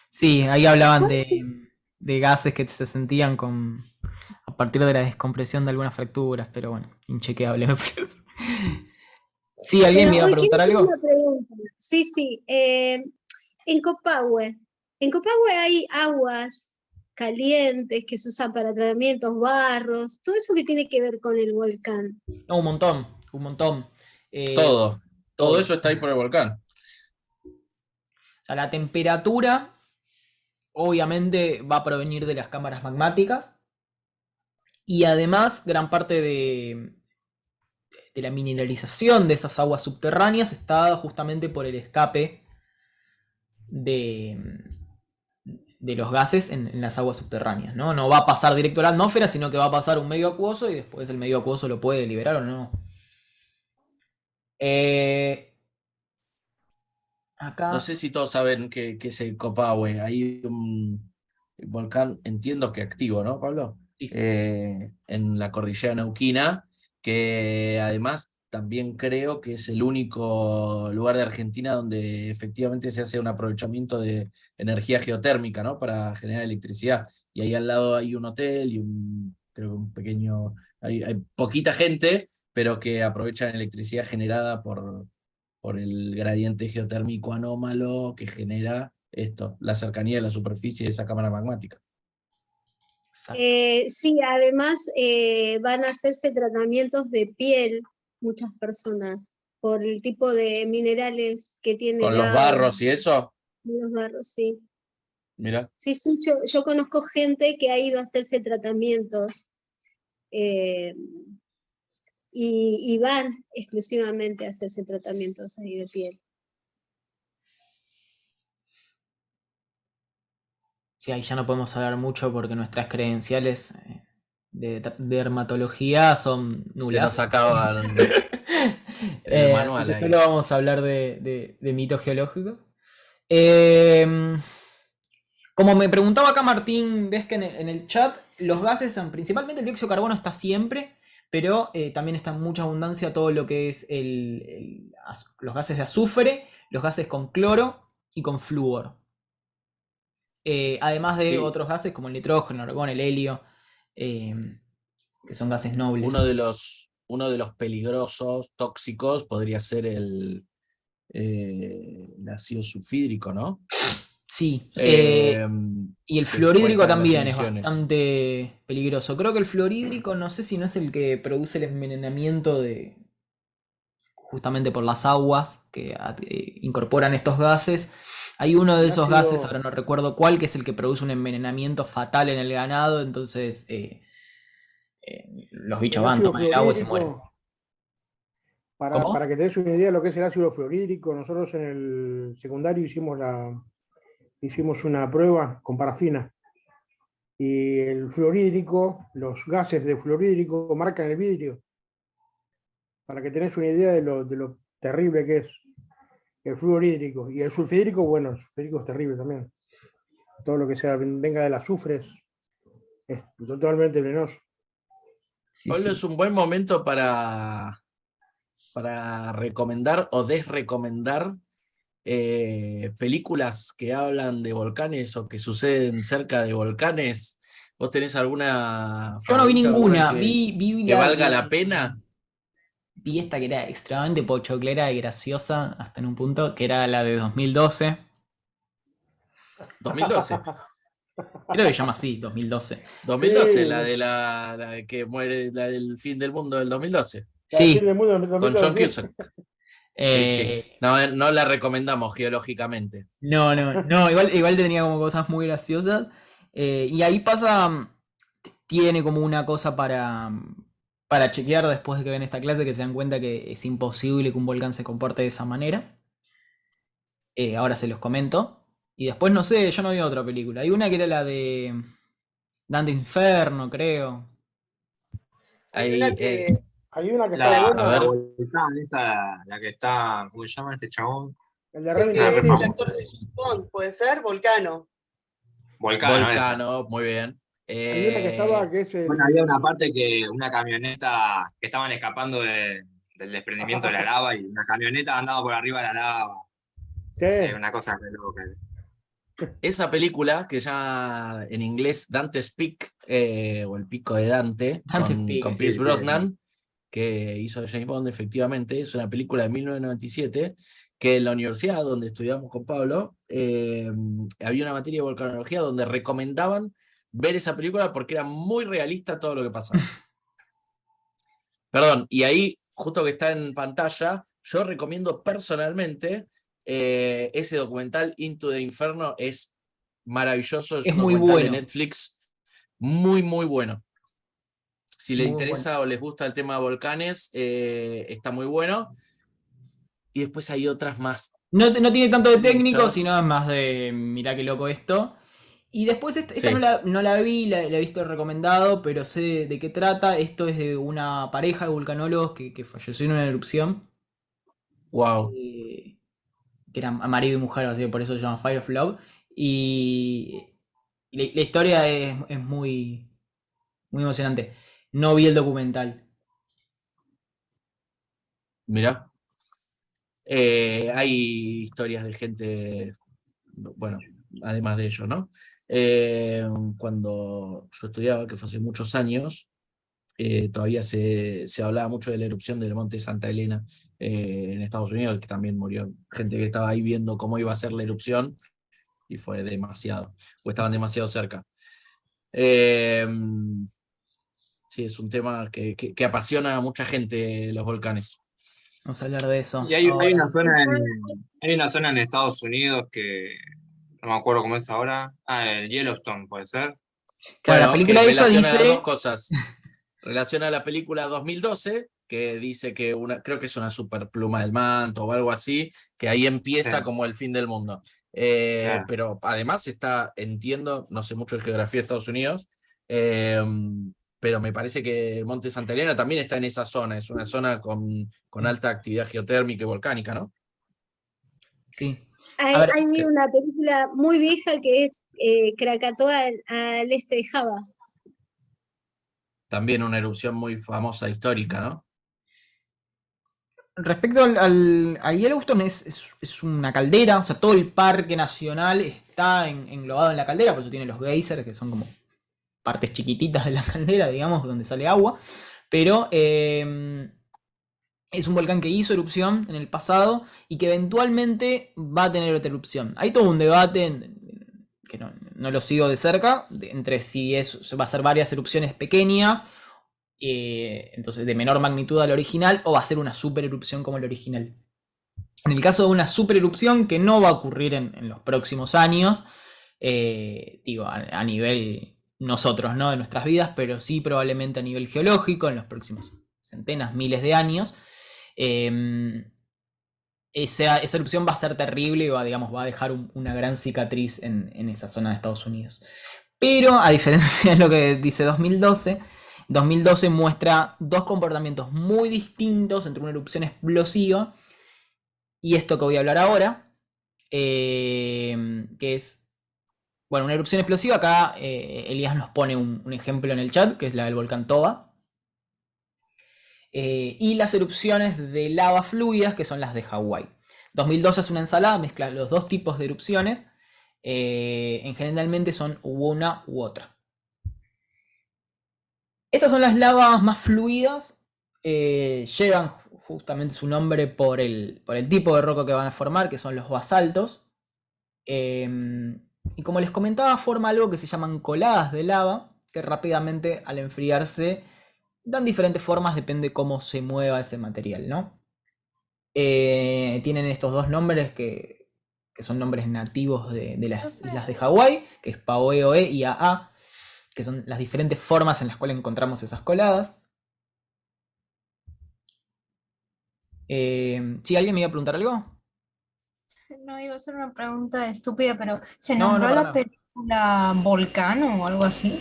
Sí, ahí hablaban de gases que se sentían a partir de la descompresión de algunas fracturas, pero bueno, inchequeable me parece. Sí, ¿alguien me iba a Quiero preguntar hacer algo? una pregunta. Sí, sí. En Copahue hay aguas calientes que se usan para tratamientos, barros, todo eso que tiene que ver con el volcán. No, un montón, un montón. Todo todo. eso está ahí por el volcán. O sea, la temperatura obviamente va a provenir de las cámaras magmáticas y además gran parte de la mineralización de esas aguas subterráneas está dada justamente por el escape de, de los gases en las aguas subterráneas, ¿no? No va a pasar directo a la atmósfera, sino que va a pasar un medio acuoso y después el medio acuoso lo puede liberar o no. Acá. No sé si todos saben que es el Copahue. Hay un volcán, entiendo que activo, ¿no, Pablo? Sí. En la cordillera neuquina, que además también creo que es el único lugar de Argentina donde efectivamente se hace un aprovechamiento de energía geotérmica, ¿no? Para generar electricidad. Y ahí al lado hay un hotel y creo que un pequeño, hay poquita gente, pero que aprovechan electricidad generada por el gradiente geotérmico anómalo que genera esto, la cercanía de la superficie de esa cámara magmática. Sí, además van a hacerse tratamientos de piel muchas personas por el tipo de minerales que tiene Con el los agua. barros y eso, Los barros, sí. mira. Sí, sí, yo conozco gente que ha ido a hacerse tratamientos y van exclusivamente a hacerse tratamientos ahí de piel. Sí, ahí ya no podemos hablar mucho porque nuestras credenciales de dermatología son Que nulas. nos sacaban el manual así que ahí. solo vamos a hablar de mito geológico. Como me preguntaba acá Martín, ves que en el chat los gases son principalmente el dióxido de carbono está siempre, pero también está en mucha abundancia todo lo que es los gases de azufre, los gases con cloro y con flúor. Además de Sí, otros gases como el nitrógeno, el argón, el helio, que son gases nobles. uno de los peligrosos, tóxicos, podría ser el ácido sulfídrico, ¿no? Sí. Y el Que puede fluorhídrico estar en las también es emisiones. bastante peligroso. Creo que el fluorhídrico, no sé si no es el que produce el envenenamiento justamente por las aguas que incorporan estos gases. Hay uno de esos gases, ahora no recuerdo cuál, que es el que produce un envenenamiento fatal en el ganado, entonces los bichos El van, ácido toman el agua y se mueren. fluorhídrico, para ¿Cómo? que te des una idea de lo que es el ácido fluorhídrico, nosotros en el secundario hicimos una prueba con parafina. Y el fluorhídrico, los gases de fluorhídrico marcan el vidrio. Para que tenés una idea de lo terrible que es el fluorhídrico. Y el sulfhídrico, bueno, el sulfhídrico es terrible también. Todo lo que venga del azufre es totalmente venenoso. Sí, Pablo, sí. es un buen momento para recomendar o desrecomendar películas que hablan de volcanes o que suceden cerca de volcanes. ¿Vos tenés alguna Yo no vi favorita, alguna ninguna, vi que valga la pena? Vi esta que era extremadamente pochoclera y graciosa hasta en un punto, que era la de 2012. 2012. Creo que se llama así, 2012. 2012, Sí, la de que muere, la del fin del mundo del 2012. la del fin Sí. del mundo en Con John 2012. Cusack. Sí. No la recomendamos geológicamente. No, igual tenía como cosas muy graciosas. Y ahí pasa, tiene como una cosa para chequear después de que ven esta clase, que se dan cuenta que es imposible que un volcán se comporte de esa manera. Ahora se los comento. Y después, no sé, yo no vi otra película. Hay una que era la de Dante Inferno, creo. Hay Ahí, una que Hay una que está La, a buena, la ver, volcán, esa, la que está, ¿cómo se llama este chabón? el de Remington Ah, re es el Steele. famoso. actor de James Bond, puede ser, Volcano. Volcano, esa. Volcano, muy bien. Hay una que estaba que es Bueno, había una el. parte que una camioneta que estaban escapando del desprendimiento de la lava y una camioneta andaba por arriba de la lava. Sí, Sí, una cosa re loca. Esa película que se llama en inglés Dante's Peak, o El Pico de Dante, Dante's con Peak. Pierce Sí, Brosnan, que hizo James Bond, efectivamente. Es una película de 1997 que en la universidad donde estudiamos con Pablo había una materia de volcanología donde recomendaban ver esa película porque era muy realista todo lo que pasaba. Perdón, y ahí, justo que está en pantalla, yo recomiendo personalmente ese documental Into the Inferno. Es maravilloso, es Es un muy documental de bueno. Netflix muy, muy bueno. Si le Muy bueno. interesa o les gusta el tema de volcanes, está muy bueno. Y después hay otras más. No tiene tanto de técnico, sino es Muchas. más de mirá qué loco esto. Y después esta Sí. no la vi, la he visto recomendado, pero sé de qué trata. Esto es de una pareja de vulcanólogos que falleció en una erupción. Wow. Que eran marido y mujer, así que por eso se llama Fire of Love. Y la historia es muy, muy emocionante. No vi el documental. Mirá. Hay historias de gente, bueno, además de ello, ¿no? Cuando yo estudiaba, que fue hace muchos años, todavía se hablaba mucho de la erupción del monte Santa Elena en Estados Unidos, que también murió gente que estaba ahí viendo cómo iba a ser la erupción y fue demasiado, o estaban demasiado cerca. Sí, es un tema que apasiona a mucha gente, los volcanes. Vamos a hablar de eso Y hay ahora. hay una zona en Estados Unidos que no me acuerdo cómo es ahora. Ah, el Yellowstone, puede ser. Claro, la Bueno, que película esa relaciona las dos dice. cosas. Relaciona la película 2012, que dice que creo que es una superpluma del manto o algo así, que ahí empieza Sí, como el fin del mundo. claro. Pero además entiendo, no sé mucho de geografía de Estados Unidos, eh, pero me parece que el Monte Santa Elena también está en esa zona, es una zona con alta actividad geotérmica y volcánica, ¿no? Sí. A Hay, ver, hay una película muy vieja que es Krakatoa al este de Java. También una erupción muy famosa, histórica, ¿no? respecto al Yellowstone, es una caldera, o sea, todo el parque nacional está englobado en la caldera, por eso tiene los geysers, que son como partes chiquititas de la caldera, digamos, donde sale agua. Pero es un volcán que hizo erupción en el pasado y que eventualmente va a tener otra erupción. Hay todo un debate, que no lo sigo de cerca, entre si va a ser varias erupciones pequeñas, entonces de menor magnitud al original, o va a ser una super erupción como el original. En el caso de una super erupción que no va a ocurrir en los próximos años, digo, a nivel nosotros, ¿no? De nuestras vidas, pero sí probablemente a nivel geológico en los próximos centenas, miles de años. Esa erupción va a ser terrible y va a dejar una gran cicatriz en esa zona de Estados Unidos. Pero a diferencia de lo que dice 2012 muestra dos comportamientos muy distintos entre una erupción explosiva y esto que voy a hablar ahora, que es, bueno, una erupción explosiva. Acá Elías nos pone un ejemplo en el chat, que es la del volcán Toba. Y las erupciones de lava fluidas, que son las de Hawái. 2012 es una ensalada, mezcla los dos tipos de erupciones. Generalmente son una u otra. Estas son las lavas más fluidas. Llevan justamente su nombre por el tipo de roca que van a formar, que son los basaltos. Y como les comentaba, forma algo que se llaman coladas de lava, que rápidamente al enfriarse dan diferentes formas, depende cómo se mueva ese material, ¿no? Tienen estos dos nombres que son nombres nativos de las islas de Hawái, que es Paoeoe y Aa, que son las diferentes formas en las cuales encontramos esas coladas. ¿Sí, alguien me iba a preguntar algo? No, iba a ser una pregunta estúpida, pero ¿se No, nombró para la nada. película Volcano o algo así?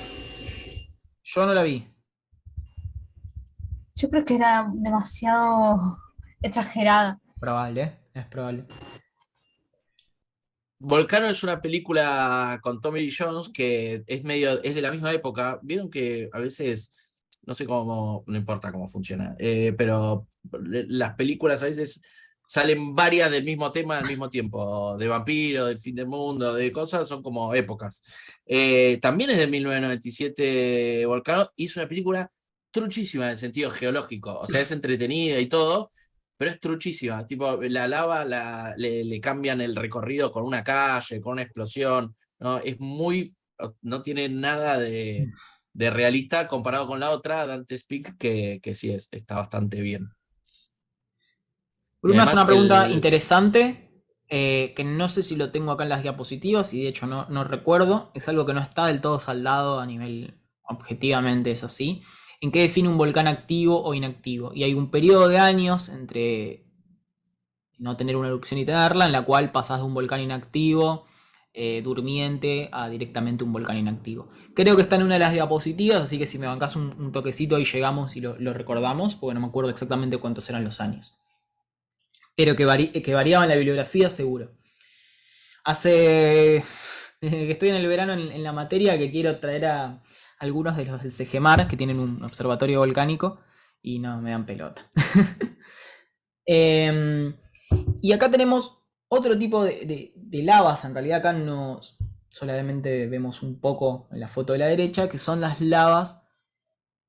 Yo no la vi. Yo creo que era demasiado exagerada. Probable, es probable. Volcano es una película con Tommy Lee Jones que es de la misma época. Vieron que a veces, no sé cómo, no importa cómo funciona, pero las películas a veces salen varias del mismo tema al mismo tiempo, de vampiro, del fin del mundo, de cosas, son como épocas. También es de 1997 Volcano, y es una película truchísima en el sentido geológico, o sea, es entretenida y todo, pero es truchísima. Tipo, la lava le cambian el recorrido con una calle, con una explosión, ¿no? Es muy, no tiene nada de realista comparado con la otra, Dante's Peak, que sí está bastante bien. Y Bruna, es una además, pregunta interesante, que no sé si lo tengo acá en las diapositivas, y de hecho no recuerdo. Es algo que no está del todo saldado a nivel objetivamente, es así. ¿En qué define un volcán activo o inactivo? Y hay un periodo de años entre no tener una erupción y tenerla, en la cual pasás de un volcán inactivo, durmiente, a directamente un volcán inactivo. Creo que está en una de las diapositivas, así que si me bancás un toquecito ahí llegamos y lo recordamos, porque no me acuerdo exactamente cuántos eran los años. Pero que variaba en la bibliografía, seguro. Desde que estoy en el verano en la materia, que quiero traer a algunos de los del CEGEMAR, que tienen un observatorio volcánico, y no me dan pelota. Y acá tenemos otro tipo de lavas. En realidad acá no solamente vemos un poco en la foto de la derecha, que son las lavas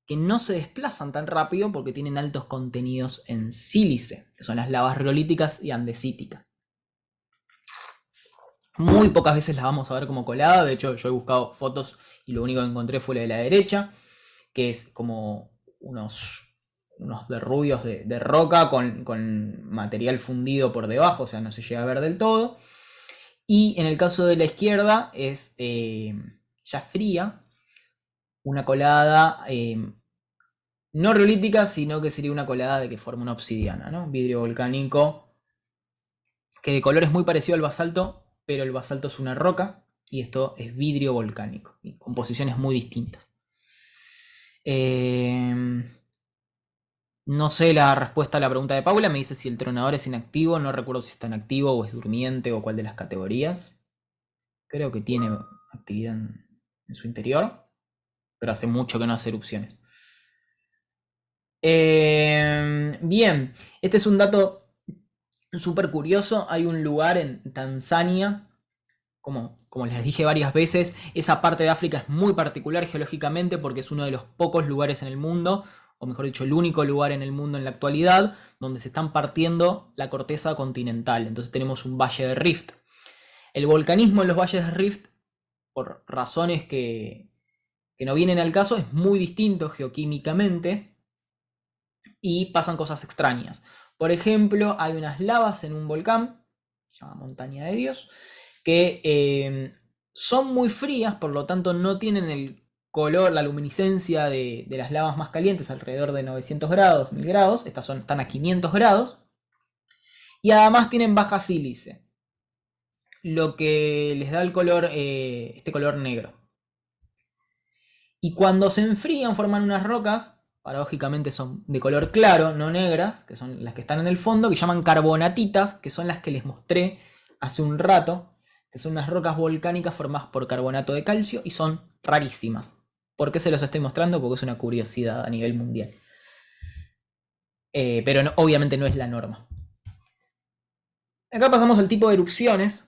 que no se desplazan tan rápido porque tienen altos contenidos en sílice, que son las lavas riolíticas y andesíticas. Muy pocas veces las vamos a ver como colada. De hecho, yo he buscado fotos y lo único que encontré fue la de la derecha, que es como unos derrubios de roca con material fundido por debajo, o sea, no se llega a ver del todo. Y en el caso de la izquierda es ya fría, una colada no riolítica, sino que sería una colada de que forma una obsidiana, ¿no? Vidrio volcánico, que de color es muy parecido al basalto, pero el basalto es una roca y esto es vidrio volcánico, y composiciones muy distintas. No sé la respuesta a la pregunta de Paula, me dice si el tronador es inactivo, no recuerdo si está en activo o es durmiente o cuál de las categorías. Creo que tiene actividad en su interior, pero hace mucho que no hace erupciones. Bien, este es un dato súper curioso. Hay un lugar en Tanzania, como les dije varias veces, esa parte de África es muy particular geológicamente porque es uno de los pocos lugares en el mundo, o mejor dicho, el único lugar en el mundo en la actualidad, donde se están partiendo la corteza continental. Entonces tenemos un valle de rift. El volcanismo en los valles de rift, por razones que no vienen al caso, es muy distinto geoquímicamente y pasan cosas extrañas. Por ejemplo, hay unas lavas en un volcán, se llama Montaña de Dios, que son muy frías, por lo tanto no tienen el color, la luminiscencia de las lavas más calientes, alrededor de 900 grados, 1000 grados. Estas están a 500 grados. Y además tienen baja sílice, lo que les da el color, este color negro. Y cuando se enfrían forman unas rocas, paradójicamente son de color claro, no negras, que son las que están en el fondo, que llaman carbonatitas, que son las que les mostré hace un rato, que son unas rocas volcánicas formadas por carbonato de calcio y son rarísimas. ¿Por qué se los estoy mostrando? Porque es una curiosidad a nivel mundial. Pero no, obviamente no es la norma. Acá pasamos al tipo de erupciones.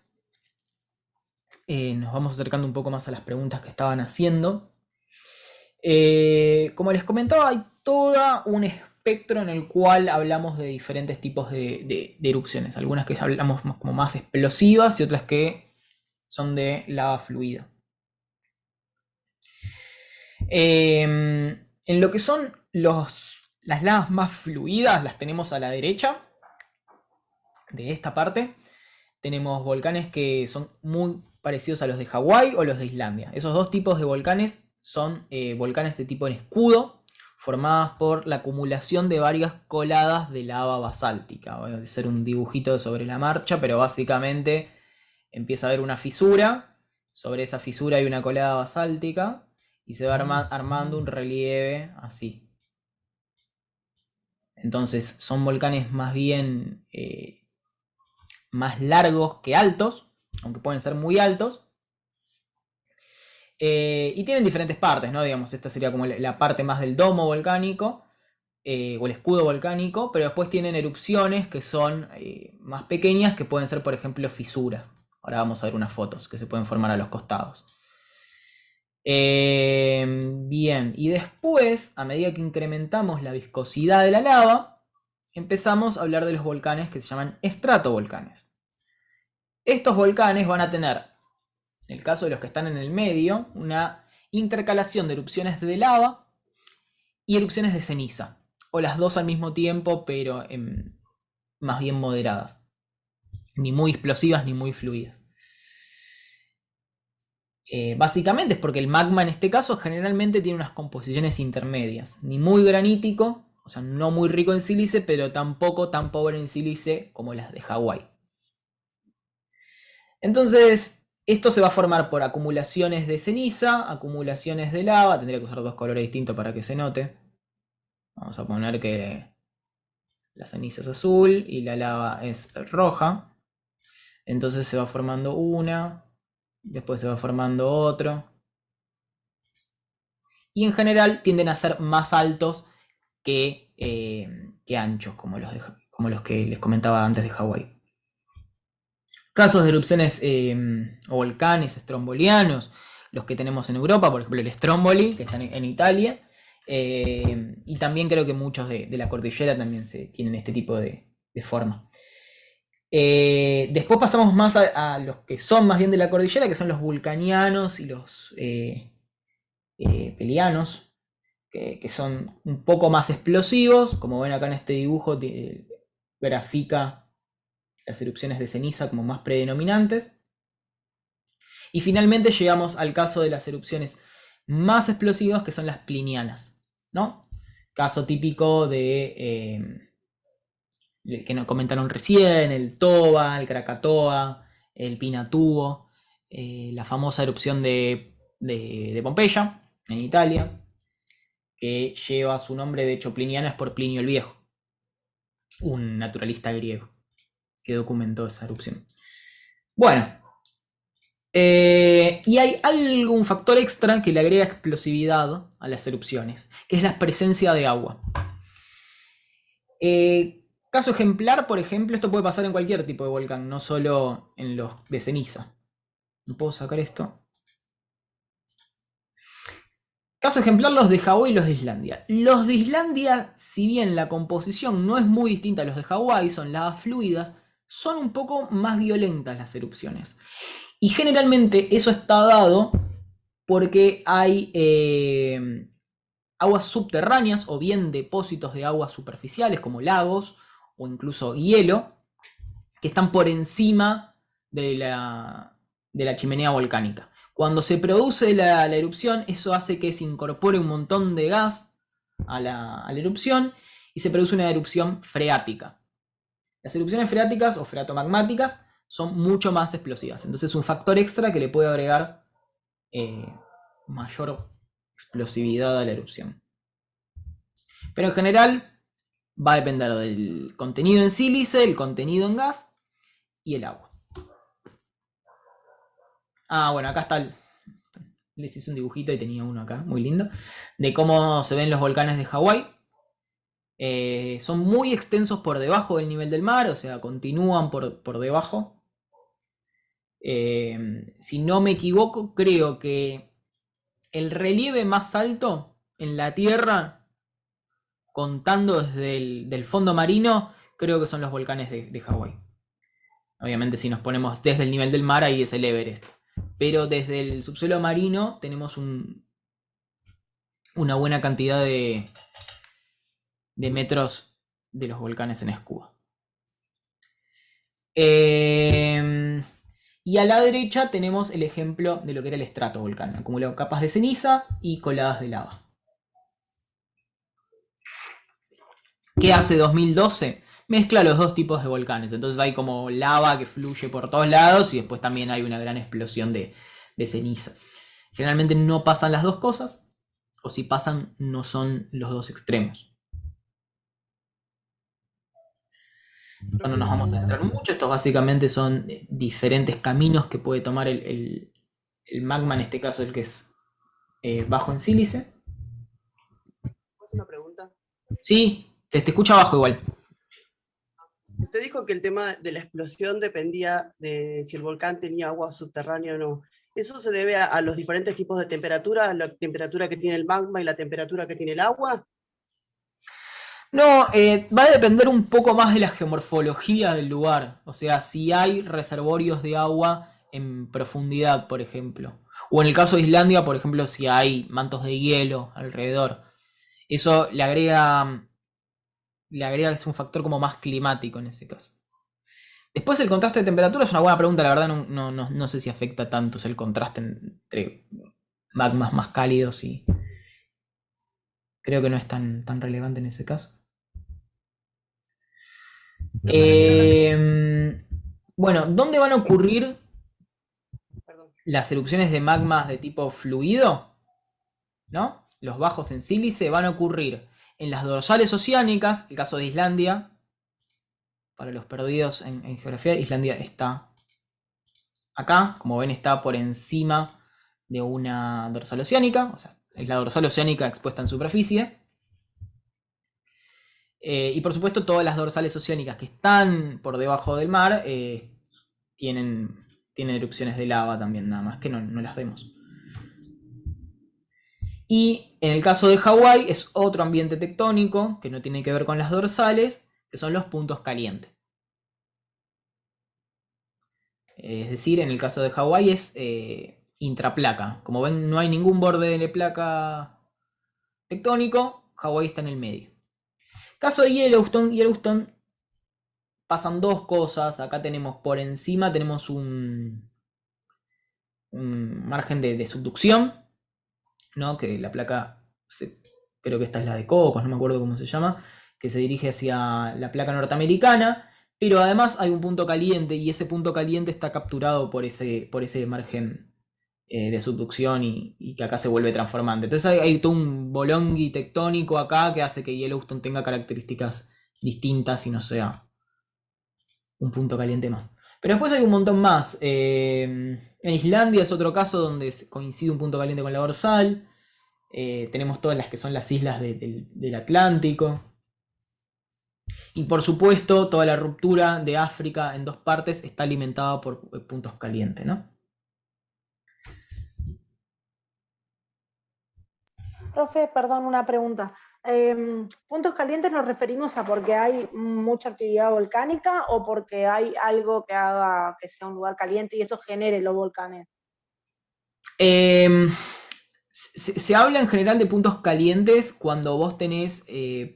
Nos vamos acercando un poco más a las preguntas que estaban haciendo. Como les comentaba, hay todo un espectro en el cual hablamos de diferentes tipos de erupciones. Algunas que ya hablamos como más explosivas y otras que son de lava fluida. En lo que son las lavas más fluidas, las tenemos a la derecha de esta parte. Tenemos volcanes que son muy parecidos a los de Hawái o los de Islandia. Esos dos tipos de volcanes son volcanes de tipo en escudo, formadas por la acumulación de varias coladas de lava basáltica. Voy a hacer un dibujito sobre la marcha, pero básicamente empieza a haber una fisura. Sobre esa fisura hay una colada basáltica y se va armando un relieve así. Entonces son volcanes más bien más largos que altos, aunque pueden ser muy altos. Y tienen diferentes partes, ¿no? Digamos, esta sería como la parte más del domo volcánico o el escudo volcánico, pero después tienen erupciones que son más pequeñas, que pueden ser, por ejemplo, fisuras. Ahora vamos a ver unas fotos que se pueden formar a los costados. Bien, y después, a medida que incrementamos la viscosidad de la lava, empezamos a hablar de los volcanes que se llaman estratovolcanes. Estos volcanes van a tener, en el caso de los que están en el medio, una intercalación de erupciones de lava y erupciones de ceniza, o las dos al mismo tiempo, pero más bien moderadas, ni muy explosivas ni muy fluidas. Básicamente es porque el magma en este caso generalmente tiene unas composiciones intermedias, ni muy granítico, o sea, no muy rico en sílice, pero tampoco tan pobre en sílice como las de Hawái. Entonces, esto se va a formar por acumulaciones de ceniza, acumulaciones de lava. Tendría que usar dos colores distintos para que se note. Vamos a poner que la ceniza es azul y la lava es roja. Entonces se va formando una, después se va formando otro. Y en general tienden a ser más altos que anchos, como los que les comentaba antes de Hawái. Casos de erupciones o volcanes estrombolianos, los que tenemos en Europa, por ejemplo el Stromboli, que está en Italia, y también creo que muchos de la cordillera también tienen este tipo de forma. Después pasamos más a los que son más bien de la cordillera, que son los vulcanianos y los pelianos, que son un poco más explosivos. Como ven acá en este dibujo, grafica las erupciones de ceniza como más predominantes. Y finalmente llegamos al caso de las erupciones más explosivas, que son las plinianas, ¿no? Caso típico de el que nos comentaron recién, el Toba, el Krakatoa, el Pinatubo, la famosa erupción de Pompeya, en Italia, que lleva su nombre, de hecho pliniana es por Plinio el Viejo, un naturalista griego que documentó esa erupción. Bueno, y hay algún factor extra que le agrega explosividad a las erupciones, que es la presencia de agua. Caso ejemplar, por ejemplo, esto puede pasar en cualquier tipo de volcán, no solo en los de ceniza. ¿No puedo sacar esto? Caso ejemplar, los de Hawái y los de Islandia. Los de Islandia, si bien la composición no es muy distinta a los de Hawái, son lavas fluidas, son un poco más violentas las erupciones. Y generalmente eso está dado porque hay aguas subterráneas o bien depósitos de aguas superficiales como lagos o incluso hielo que están por encima de la chimenea volcánica. Cuando se produce la erupción, eso hace que se incorpore un montón de gas a la erupción y se produce una erupción freática. Las erupciones freáticas o freatomagmáticas son mucho más explosivas. Entonces es un factor extra que le puede agregar mayor explosividad a la erupción. Pero en general va a depender del contenido en sílice, el contenido en gas y el agua. Bueno, acá está. Les hice un dibujito y tenía uno acá, muy lindo, de cómo se ven los volcanes de Hawái. Son muy extensos por debajo del nivel del mar, o sea, continúan por debajo. Si no me equivoco, creo que el relieve más alto en la Tierra, contando desde el fondo marino, creo que son los volcanes de Hawái. Obviamente si nos ponemos desde el nivel del mar, ahí es el Everest. pero desde el subsuelo marino tenemos una buena cantidad de metros de los volcanes en Escúa. Y a la derecha tenemos el ejemplo de lo que era el estratovolcán, acumulado capas de ceniza y coladas de lava. ¿Qué hace 2012? Mezcla los dos tipos de volcanes, entonces hay como lava que fluye por todos lados y después también hay una gran explosión de ceniza. Generalmente no pasan las dos cosas, o si pasan no son los dos extremos. No nos vamos a adentrar mucho, estos básicamente son diferentes caminos que puede tomar el magma, en este caso el que es bajo en sílice. ¿Puedo hacer una pregunta? Sí, te escucha abajo igual. Usted dijo que el tema de la explosión dependía de si el volcán tenía agua subterránea o no. ¿Eso se debe a los diferentes tipos de temperatura, la temperatura que tiene el magma y la temperatura que tiene el agua? No, va a depender un poco más de la geomorfología del lugar. O sea, si hay reservorios de agua en profundidad, por ejemplo. O en el caso de Islandia, por ejemplo, si hay mantos de hielo alrededor. Eso le agrega que es un factor como más climático en ese caso. Después el contraste de temperatura es una buena pregunta, la verdad no sé si afecta tanto el contraste entre magmas más cálidos y creo que no es tan relevante en ese caso. Bueno, ¿dónde van a ocurrir las erupciones de magmas de tipo fluido? ¿No? Los bajos en sílice van a ocurrir en las dorsales oceánicas, el caso de Islandia. Para los perdidos en geografía, Islandia está acá, como ven está por encima de una dorsal oceánica, o sea, es la dorsal oceánica expuesta en superficie. Y por supuesto todas las dorsales oceánicas que están por debajo del mar tienen erupciones de lava también, nada más que no las vemos. Y en el caso de Hawái es otro ambiente tectónico que no tiene que ver con las dorsales, que son los puntos calientes. Es decir, en el caso de Hawái es intraplaca. Como ven, no hay ningún borde de placa tectónico, Hawái está en el medio. Caso de Yellowstone pasan dos cosas. Acá tenemos por encima tenemos un margen de subducción, ¿no? Que la placa, creo que esta es la de Cocos, no me acuerdo cómo se llama, que se dirige hacia la placa norteamericana, pero además hay un punto caliente y ese punto caliente está capturado por ese margen de subducción y que acá se vuelve transformante. Entonces hay todo un bolonqui tectónico acá que hace que Yellowstone tenga características distintas y no sea un punto caliente más. Pero después hay un montón más. En Islandia es otro caso donde coincide un punto caliente con la dorsal. Tenemos todas las que son las islas del Atlántico. Y por supuesto, toda la ruptura de África en dos partes está alimentada por puntos calientes, ¿no? Profe, perdón, una pregunta. ¿Puntos calientes nos referimos a porque hay mucha actividad volcánica o porque hay algo que haga que sea un lugar caliente y eso genere los volcanes? Se habla en general de puntos calientes cuando vos tenés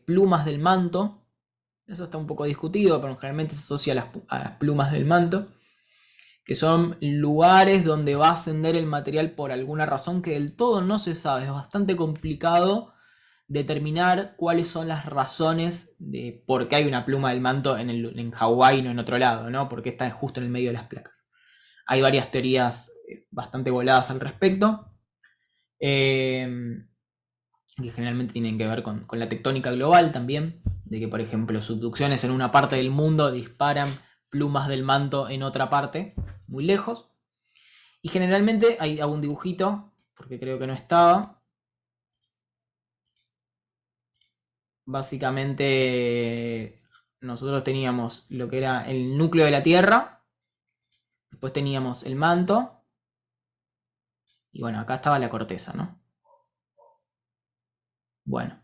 plumas del manto. Eso está un poco discutido, pero generalmente se asocia a las plumas del manto, que son lugares donde va a ascender el material por alguna razón que del todo no se sabe. Es bastante complicado determinar cuáles son las razones de por qué hay una pluma del manto en Hawái y no en otro lado, ¿no? Porque está justo en el medio de las placas. Hay varias teorías bastante voladas al respecto, que generalmente tienen que ver con la tectónica global también, de que por ejemplo subducciones en una parte del mundo disparan plumas del manto en otra parte, muy lejos. Y generalmente hago un dibujito, porque creo que no estaba. Básicamente nosotros teníamos lo que era el núcleo de la Tierra, después teníamos el manto, y bueno, acá estaba la corteza, ¿no? Bueno,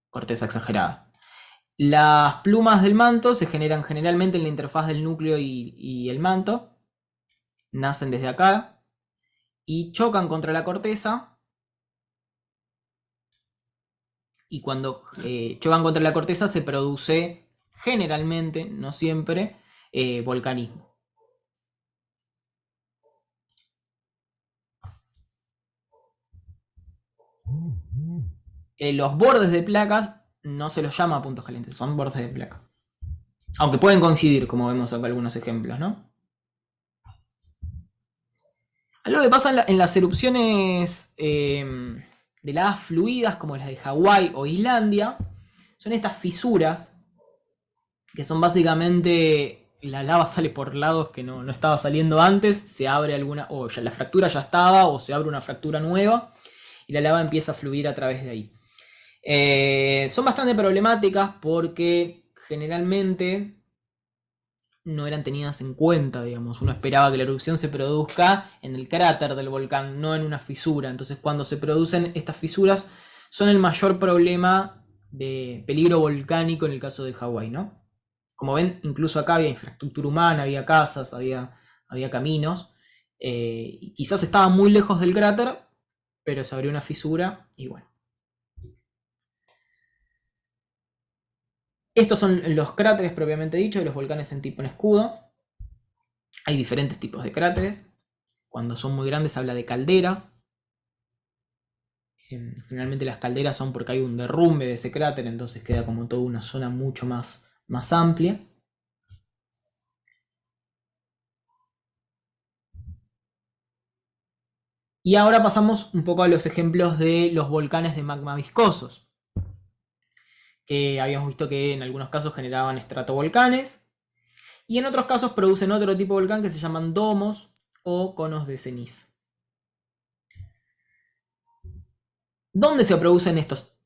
corteza exagerada. Las plumas del manto se generan generalmente en la interfaz del núcleo y el manto. Nacen desde acá. y chocan contra la corteza. Y cuando chocan contra la corteza se produce generalmente, no siempre, volcanismo. Los bordes de placas no se los llama puntos calientes, son bordes de placa. Aunque pueden coincidir, como vemos acá algunos ejemplos, ¿no? Algo que pasa en las erupciones de lavas fluidas, como las de Hawái o Islandia, son estas fisuras, que son básicamente la lava sale por lados que no estaba saliendo antes, se abre alguna, o ya la fractura ya estaba, o se abre una fractura nueva, y la lava empieza a fluir a través de ahí. Son bastante problemáticas porque generalmente no eran tenidas en cuenta, digamos. Uno esperaba que la erupción se produzca en el cráter del volcán, no en una fisura. Entonces, cuando se producen estas fisuras, son el mayor problema de peligro volcánico en el caso de Hawái, ¿no? Como ven, incluso acá había infraestructura humana, había casas, había caminos. Y quizás estaba muy lejos del cráter, pero se abrió una fisura y bueno. Estos son los cráteres propiamente dicho de los volcanes en tipo en escudo. Hay diferentes tipos de cráteres. Cuando son muy grandes se habla de calderas. Generalmente las calderas son porque hay un derrumbe de ese cráter, entonces queda como toda una zona mucho más amplia. Y ahora pasamos un poco a los ejemplos de los volcanes de magma viscosos. Que habíamos visto que en algunos casos generaban estratovolcanes. Y en otros casos producen otro tipo de volcán que se llaman domos o conos de ceniza. ¿Dónde se producen estos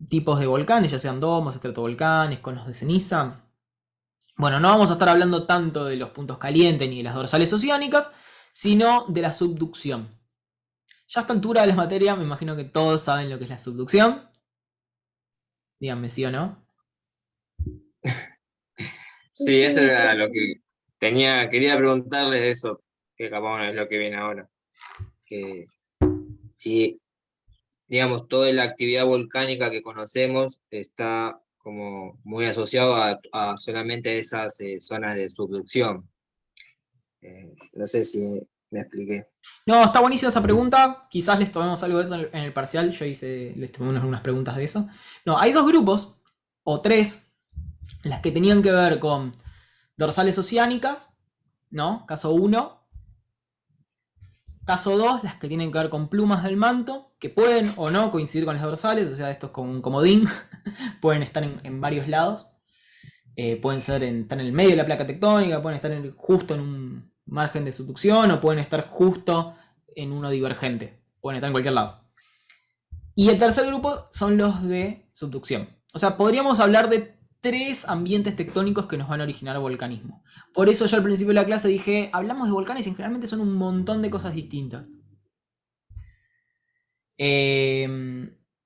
tipos de volcanes? Ya sean domos, estratovolcanes, conos de ceniza. Bueno, no vamos a estar hablando tanto de los puntos calientes ni de las dorsales oceánicas, sino de la subducción. Ya a esta altura de la materia me imagino que todos saben lo que es la subducción. Díganme sí o no. Sí, eso era lo que quería preguntarles de eso, que capaz no es lo que viene ahora. Que si, digamos, toda la actividad volcánica que conocemos está como muy asociado a solamente esas zonas de subducción. No sé si me expliqué. No, está buenísima esa pregunta. Quizás les tomemos algo de eso en el parcial. Yo les tomé unas preguntas de eso. No, hay dos grupos, o tres, las que tenían que ver con dorsales oceánicas, ¿no? Caso 1. Caso 2, las que tienen que ver con plumas del manto, que pueden o no coincidir con las dorsales, o sea, esto es como un comodín. Pueden estar en varios lados. Pueden estar en el medio de la placa tectónica, pueden estar justo en un margen de subducción o pueden estar justo en uno divergente. Pueden estar en cualquier lado. Y el tercer grupo son los de subducción. O sea, podríamos hablar de 3 ambientes tectónicos que nos van a originar volcanismo. Por eso yo al principio de la clase dije, hablamos de volcanes y generalmente son un montón de cosas distintas.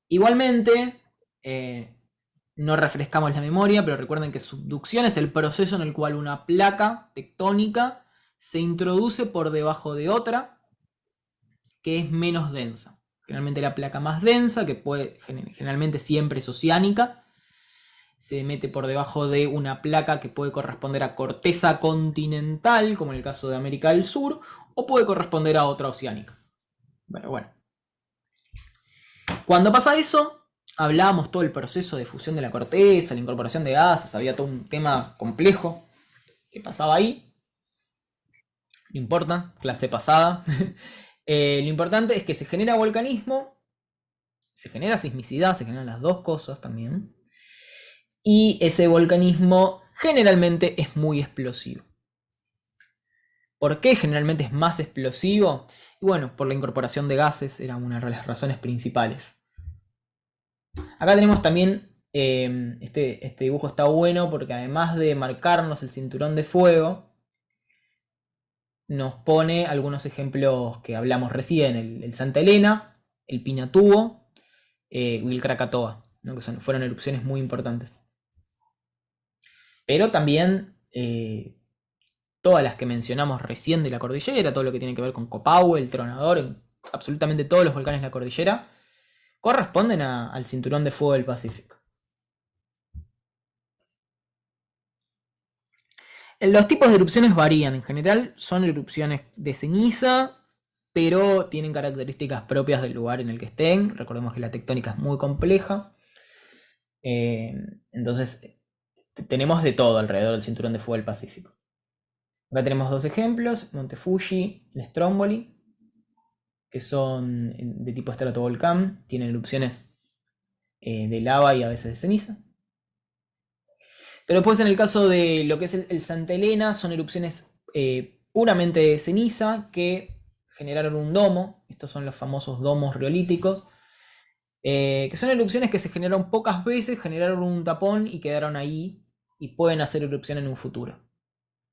Igualmente, no refrescamos la memoria, pero recuerden que subducción es el proceso en el cual una placa tectónica se introduce por debajo de otra que es menos densa. Generalmente la placa más densa, que generalmente siempre es oceánica, se mete por debajo de una placa que puede corresponder a corteza continental, como en el caso de América del Sur, o puede corresponder a otra oceánica. Bueno. Cuando pasa eso, hablábamos todo el proceso de fusión de la corteza, la incorporación de gases, había todo un tema complejo que pasaba ahí. No importa, clase pasada. Lo importante es que se genera volcanismo, se genera sismicidad, se generan las dos cosas también. Y ese volcanismo generalmente es muy explosivo. ¿Por qué generalmente es más explosivo? Y bueno, por la incorporación de gases era una de las razones principales. Acá tenemos también, este dibujo está bueno porque además de marcarnos el cinturón de fuego, nos pone algunos ejemplos que hablamos recién, el Santa Elena, el Pinatubo y el Krakatoa, ¿no? Que fueron erupciones muy importantes. Pero también todas las que mencionamos recién de la cordillera, todo lo que tiene que ver con Copahue, el Tronador, absolutamente todos los volcanes de la cordillera, corresponden al cinturón de fuego del Pacífico. Los tipos de erupciones varían. En general son erupciones de ceniza, pero tienen características propias del lugar en el que estén. Recordemos que la tectónica es muy compleja. Entonces tenemos de todo alrededor del cinturón de fuego del Pacífico. Acá tenemos dos ejemplos, Monte Fuji, el Stromboli, que son de tipo estratovolcán, tienen erupciones de lava y a veces de ceniza. Pero después en el caso de lo que es el Santa Elena, son erupciones puramente de ceniza que generaron un domo. Estos son los famosos domos riolíticos, que son erupciones que se generaron pocas veces, generaron un tapón y quedaron ahí y pueden hacer erupción en un futuro.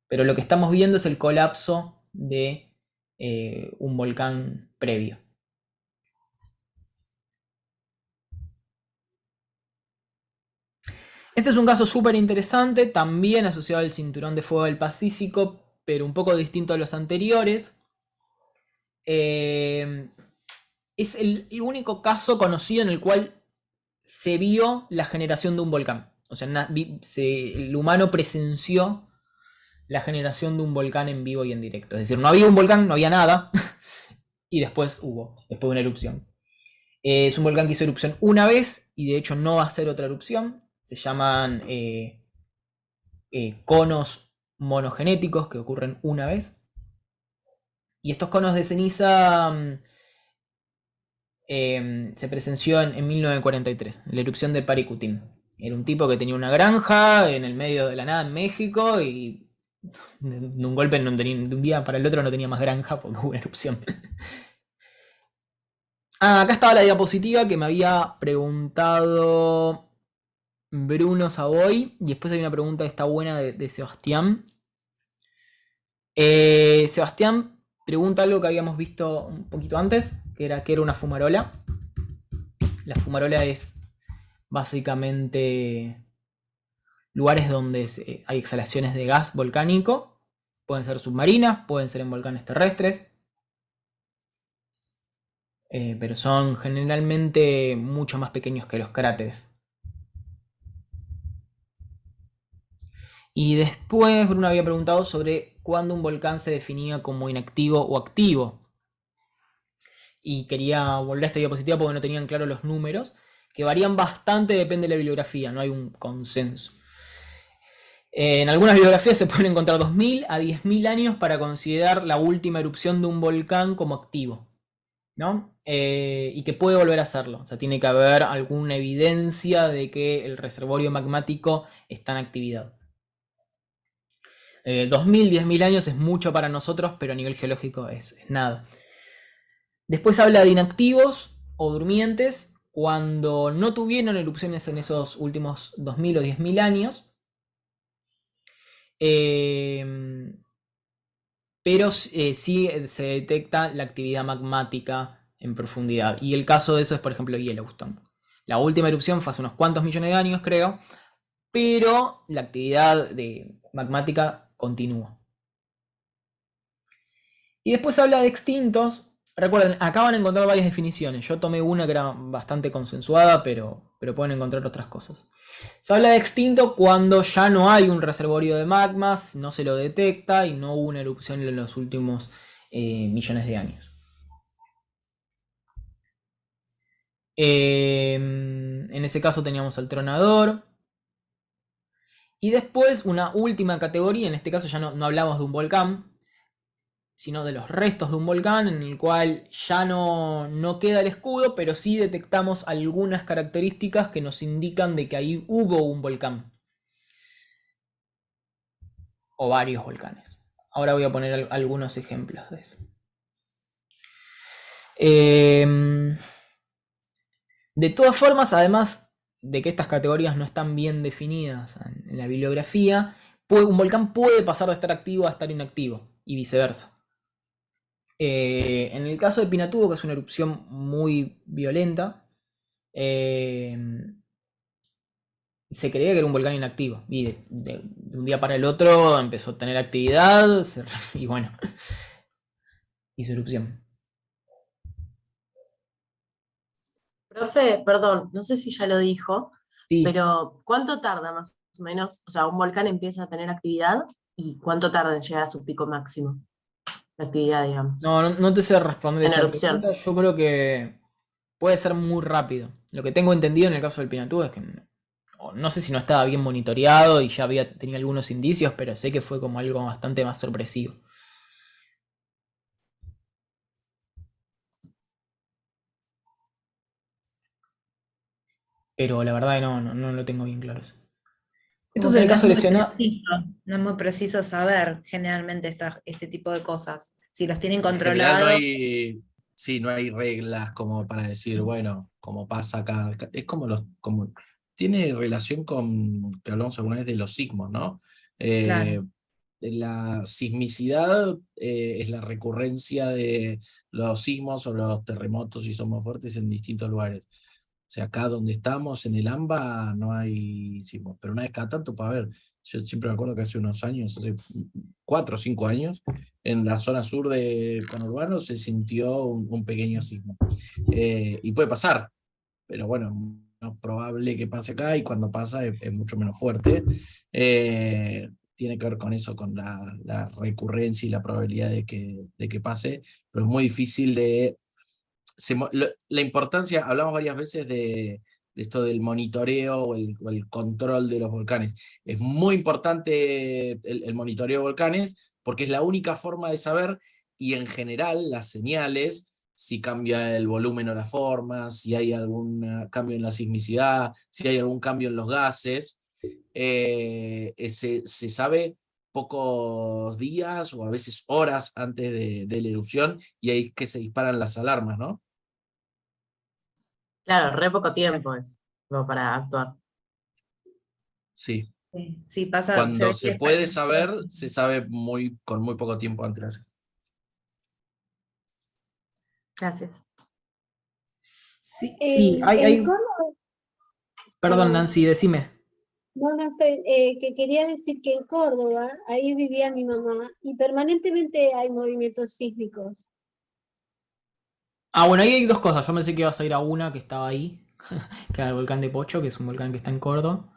Pero lo que estamos viendo es el colapso de un volcán previo. Este es un caso súper interesante, también asociado al cinturón de fuego del Pacífico, pero un poco distinto a los anteriores. Es el único caso conocido en el cual se vio la generación de un volcán. O sea, el humano presenció la generación de un volcán en vivo y en directo. Es decir, no había un volcán, no había nada, y después de una erupción. Es un volcán que hizo erupción una vez, y de hecho no va a hacer otra erupción. Se llaman conos monogenéticos que ocurren una vez. Y estos conos de ceniza se presenció en 1943, la erupción de Paricutín. Era un tipo que tenía una granja en el medio de la nada en México y de un golpe de un día para el otro no tenía más granja porque hubo una erupción. Acá estaba la diapositiva que me había preguntado Bruno Savoy, y después hay una pregunta que está buena de Sebastián. Sebastián pregunta algo que habíamos visto un poquito antes, que era una fumarola. La fumarola es básicamente lugares donde hay exhalaciones de gas volcánico. Pueden ser submarinas, pueden ser en volcanes terrestres. Pero son generalmente mucho más pequeños que los cráteres. Y después Bruno había preguntado sobre cuándo un volcán se definía como inactivo o activo. Y quería volver a esta diapositiva porque no tenían claro los números, que varían bastante, depende de la bibliografía, no hay un consenso. En algunas bibliografías se pueden encontrar 2000 a 10.000 años para considerar la última erupción de un volcán como activo, ¿no? Y que puede volver a hacerlo. O sea, tiene que haber alguna evidencia de que el reservorio magmático está en actividad. 2000, 10.000 años es mucho para nosotros, pero a nivel geológico es nada. Después habla de inactivos o durmientes cuando no tuvieron erupciones en esos últimos 2000 o 10.000 años. Pero sí se detecta la actividad magmática en profundidad. Y el caso de eso es, por ejemplo, Yellowstone. La última erupción fue hace unos cuantos millones de años, creo, pero la actividad magmática continúa. Y después habla de extintos. Recuerden, acá van a encontrar varias definiciones. Yo tomé una que era bastante consensuada, pero pueden encontrar otras cosas. Se habla de extinto cuando ya no hay un reservorio de magmas, no se lo detecta y no hubo una erupción en los últimos millones de años. En ese caso teníamos al tronador. Y después una última categoría, en este caso ya no hablamos de un volcán, sino de los restos de un volcán en el cual ya no queda el escudo, pero sí detectamos algunas características que nos indican de que ahí hubo un volcán. O varios volcanes. Ahora voy a poner algunos ejemplos de eso. De todas formas, además de que estas categorías no están bien definidas en la bibliografía, un volcán puede pasar de estar activo a estar inactivo y viceversa. En el caso de Pinatubo, que es una erupción muy violenta, se creía que era un volcán inactivo y de un día para el otro empezó a tener actividad y bueno, hizo erupción. Profe, perdón, no sé si ya lo dijo, Sí. pero ¿cuánto tarda más o menos? O sea, un volcán empieza a tener actividad y ¿cuánto tarda en llegar a su pico máximo de actividad, digamos, No te sé responder en esa erupción? pregunta. Yo creo que puede ser muy rápido. Lo que tengo entendido en el caso del Pinatú es que no sé si no estaba bien monitoreado y ya tenía algunos indicios, pero sé que fue como algo bastante más sorpresivo. Pero la verdad que no lo tengo bien claro eso. Como Entonces, en que el no caso es muy lesionado, preciso, no es muy preciso saber generalmente este tipo de cosas. Si los tienen En general no controlados, hay, sí, no hay reglas como para decir, bueno, como pasa acá. Es como, tiene relación con, que hablamos alguna vez de los sismos, ¿no? Eh, claro. la sismicidad es la recurrencia de los sismos o los terremotos, si son más fuertes, en distintos lugares. O sea, acá donde estamos, en el AMBA, no hay sismos, pero una vez cada tanto para ver. Yo siempre me acuerdo que hace unos años, hace 4 o 5 años, en la zona sur de conurbano se sintió un pequeño sismo. Y puede pasar, pero bueno, no es probable que pase acá y cuando pasa es mucho menos fuerte. Tiene que ver con eso, con la recurrencia y la probabilidad de que pase, pero es muy difícil de... la importancia, hablamos varias veces de esto del monitoreo o el control de los volcanes. Es muy importante el monitoreo de volcanes porque es la única forma de saber, y en general las señales, si cambia el volumen o la forma, si hay algún cambio en la sismicidad, si hay algún cambio en los gases, se sabe pocos días o a veces horas antes de la erupción, y ahí es que se disparan las alarmas, ¿no? Claro, re poco tiempo es como para actuar. Sí. Sí, sí, pasa, se Cuando ve que se está puede saber, se sabe con muy poco tiempo antes. Gracias. sí, En Córdoba, Perdón, perdón, Nancy, decime. no estoy, que quería decir que en Córdoba, ahí vivía mi mamá, y permanentemente hay movimientos sísmicos. Ah, bueno, ahí hay dos cosas. Yo pensé que ibas a ir a una que estaba ahí, que era el volcán de Pocho, que es un volcán que está en Córdoba.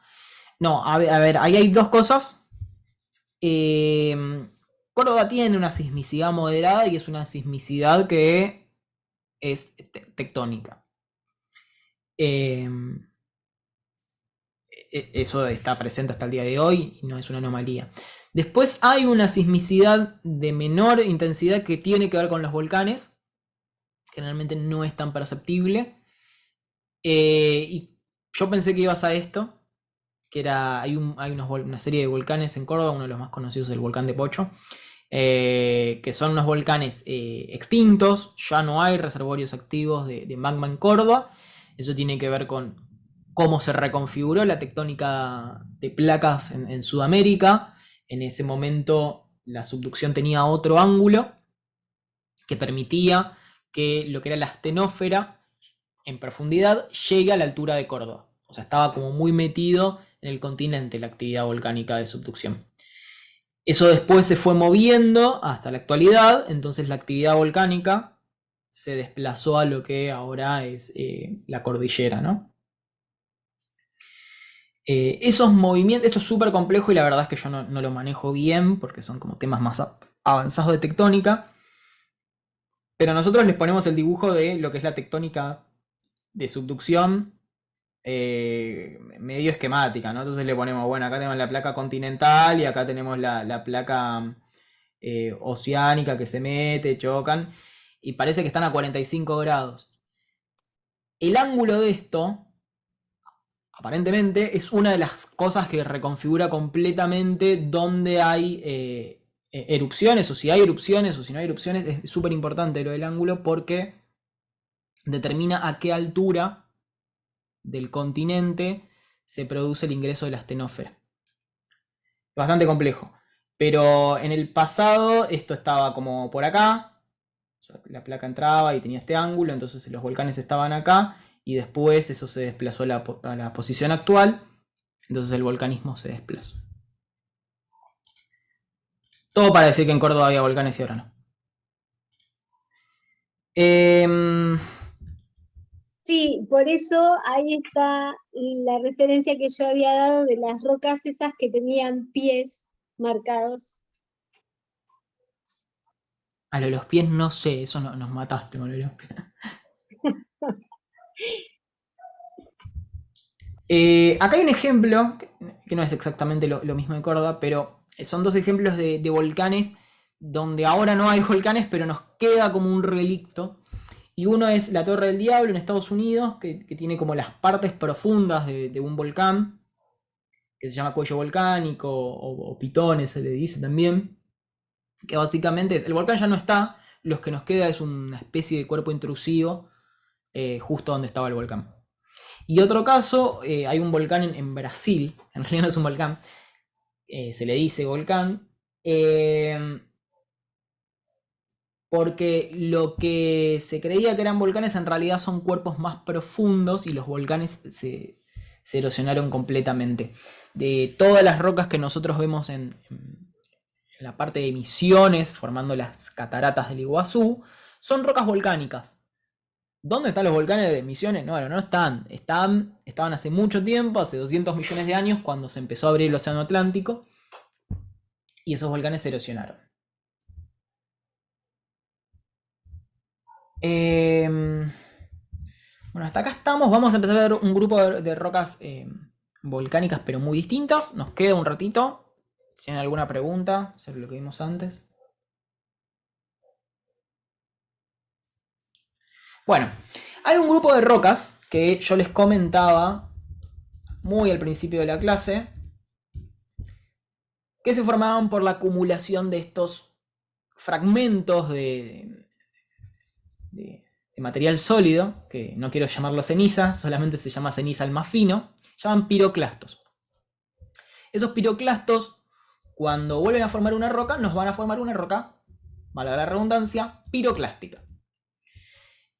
No, a ver, ahí hay dos cosas. Córdoba tiene una sismicidad moderada y es una sismicidad que es tectónica. Eso está presente hasta el día de hoy y no es una anomalía. Después hay una sismicidad de menor intensidad que tiene que ver con los volcanes. Generalmente no es tan perceptible. Y yo pensé que ibas a esto, que hay una serie de volcanes en Córdoba, uno de los más conocidos es el volcán de Pocho, que son unos volcanes extintos, ya no hay reservorios activos de magma en Córdoba. Eso tiene que ver con cómo se reconfiguró la tectónica de placas en Sudamérica. En ese momento la subducción tenía otro ángulo que permitía que lo que era la astenósfera en profundidad llegue a la altura de Córdoba. O sea, estaba como muy metido en el continente la actividad volcánica de subducción. Eso después se fue moviendo hasta la actualidad, entonces la actividad volcánica se desplazó a lo que ahora es la cordillera, ¿no? Esos movimientos, esto es súper complejo y la verdad es que yo no lo manejo bien porque son como temas más avanzados de tectónica, pero nosotros les ponemos el dibujo de lo que es la tectónica de subducción medio esquemática, ¿no? Entonces le ponemos, bueno, acá tenemos la placa continental y acá tenemos la placa oceánica que se mete, chocan, y parece que están a 45 grados. El ángulo de esto, aparentemente, es una de las cosas que reconfigura completamente dónde hay erupciones, o si hay erupciones, o si no hay erupciones. Es súper importante lo del ángulo porque determina a qué altura del continente se produce el ingreso de la astenósfera. Bastante complejo. Pero en el pasado esto estaba como por acá. O sea, la placa entraba y tenía este ángulo, entonces los volcanes estaban acá y después eso se desplazó a la posición actual. Entonces el volcanismo se desplazó. Todo para decir que en Córdoba había volcanes y ahora no. Sí, por eso ahí está la referencia que yo había dado de las rocas esas que tenían pies marcados. A lo de los pies no sé, eso nos mataste con lo de los pies. Acá hay un ejemplo, que no es exactamente lo mismo de Córdoba, pero son dos ejemplos de volcanes donde ahora no hay volcanes, pero nos queda como un relicto. Y uno es la Torre del Diablo en Estados Unidos, que tiene como las partes profundas de un volcán, que se llama cuello volcánico o pitones se le dice también. Que básicamente el volcán ya no está, lo que nos queda es una especie de cuerpo intrusivo justo donde estaba el volcán. Y otro caso, hay un volcán en Brasil, en realidad no es un volcán, se le dice volcán, porque lo que se creía que eran volcanes en realidad son cuerpos más profundos y los volcanes se erosionaron completamente. De todas las rocas que nosotros vemos en la parte de Misiones, formando las cataratas del Iguazú, son rocas volcánicas. ¿Dónde están los volcanes de Misiones? No están. Estaban hace mucho tiempo, hace 200 millones de años, cuando se empezó a abrir el Océano Atlántico, y esos volcanes se erosionaron. Bueno, hasta acá estamos. Vamos a empezar a ver un grupo de rocas volcánicas, pero muy distintas. Nos queda un ratito. Si tienen alguna pregunta sobre lo que vimos antes. Bueno, hay un grupo de rocas que yo les comentaba muy al principio de la clase, que se formaban por la acumulación de estos fragmentos de material sólido, que no quiero llamarlo ceniza, solamente se llama ceniza el más fino, llaman piroclastos. Esos piroclastos, cuando vuelven a formar una roca, nos van a formar una roca, valga la redundancia, piroclástica.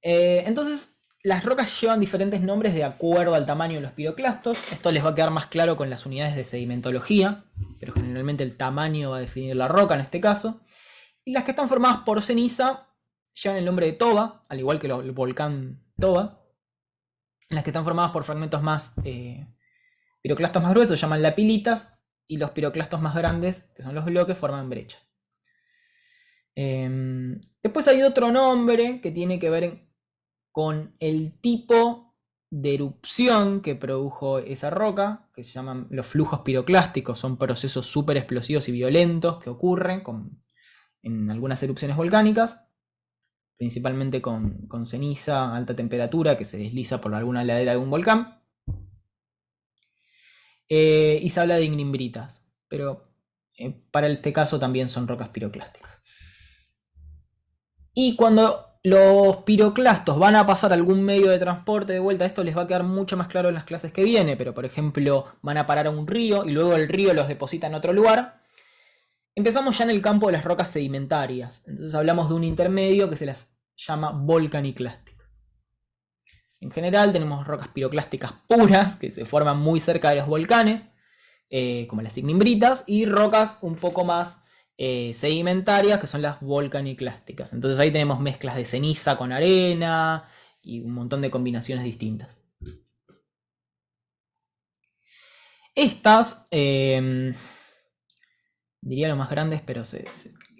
Entonces, las rocas llevan diferentes nombres de acuerdo al tamaño de los piroclastos. Esto les va a quedar más claro con las unidades de sedimentología, pero generalmente el tamaño va a definir la roca en este caso. Y las que están formadas por ceniza llevan el nombre de toba, al igual que el volcán Toba. Las que están formadas por fragmentos más piroclastos más gruesos se llaman lapilitas, y los piroclastos más grandes, que son los bloques, forman brechas. Después hay otro nombre que tiene que ver con el tipo de erupción que produjo esa roca, que se llaman los flujos piroclásticos. Son procesos súper explosivos y violentos que ocurren en algunas erupciones volcánicas, principalmente con ceniza a alta temperatura que se desliza por alguna ladera de un volcán. Y se habla de ignimbritas, pero para este caso también son rocas piroclásticas. Y cuando los piroclastos van a pasar a algún medio de transporte de vuelta, esto les va a quedar mucho más claro en las clases que viene, pero por ejemplo van a parar a un río y luego el río los deposita en otro lugar. Empezamos ya en el campo de las rocas sedimentarias. Entonces hablamos de un intermedio que se las llama volcaniclásticas. En general tenemos rocas piroclásticas puras que se forman muy cerca de los volcanes, como las ignimbritas, y rocas un poco más sedimentarias, que son las volcaniclásticas. Entonces ahí tenemos mezclas de ceniza con arena y un montón de combinaciones distintas. Estas, diría lo más grandes, pero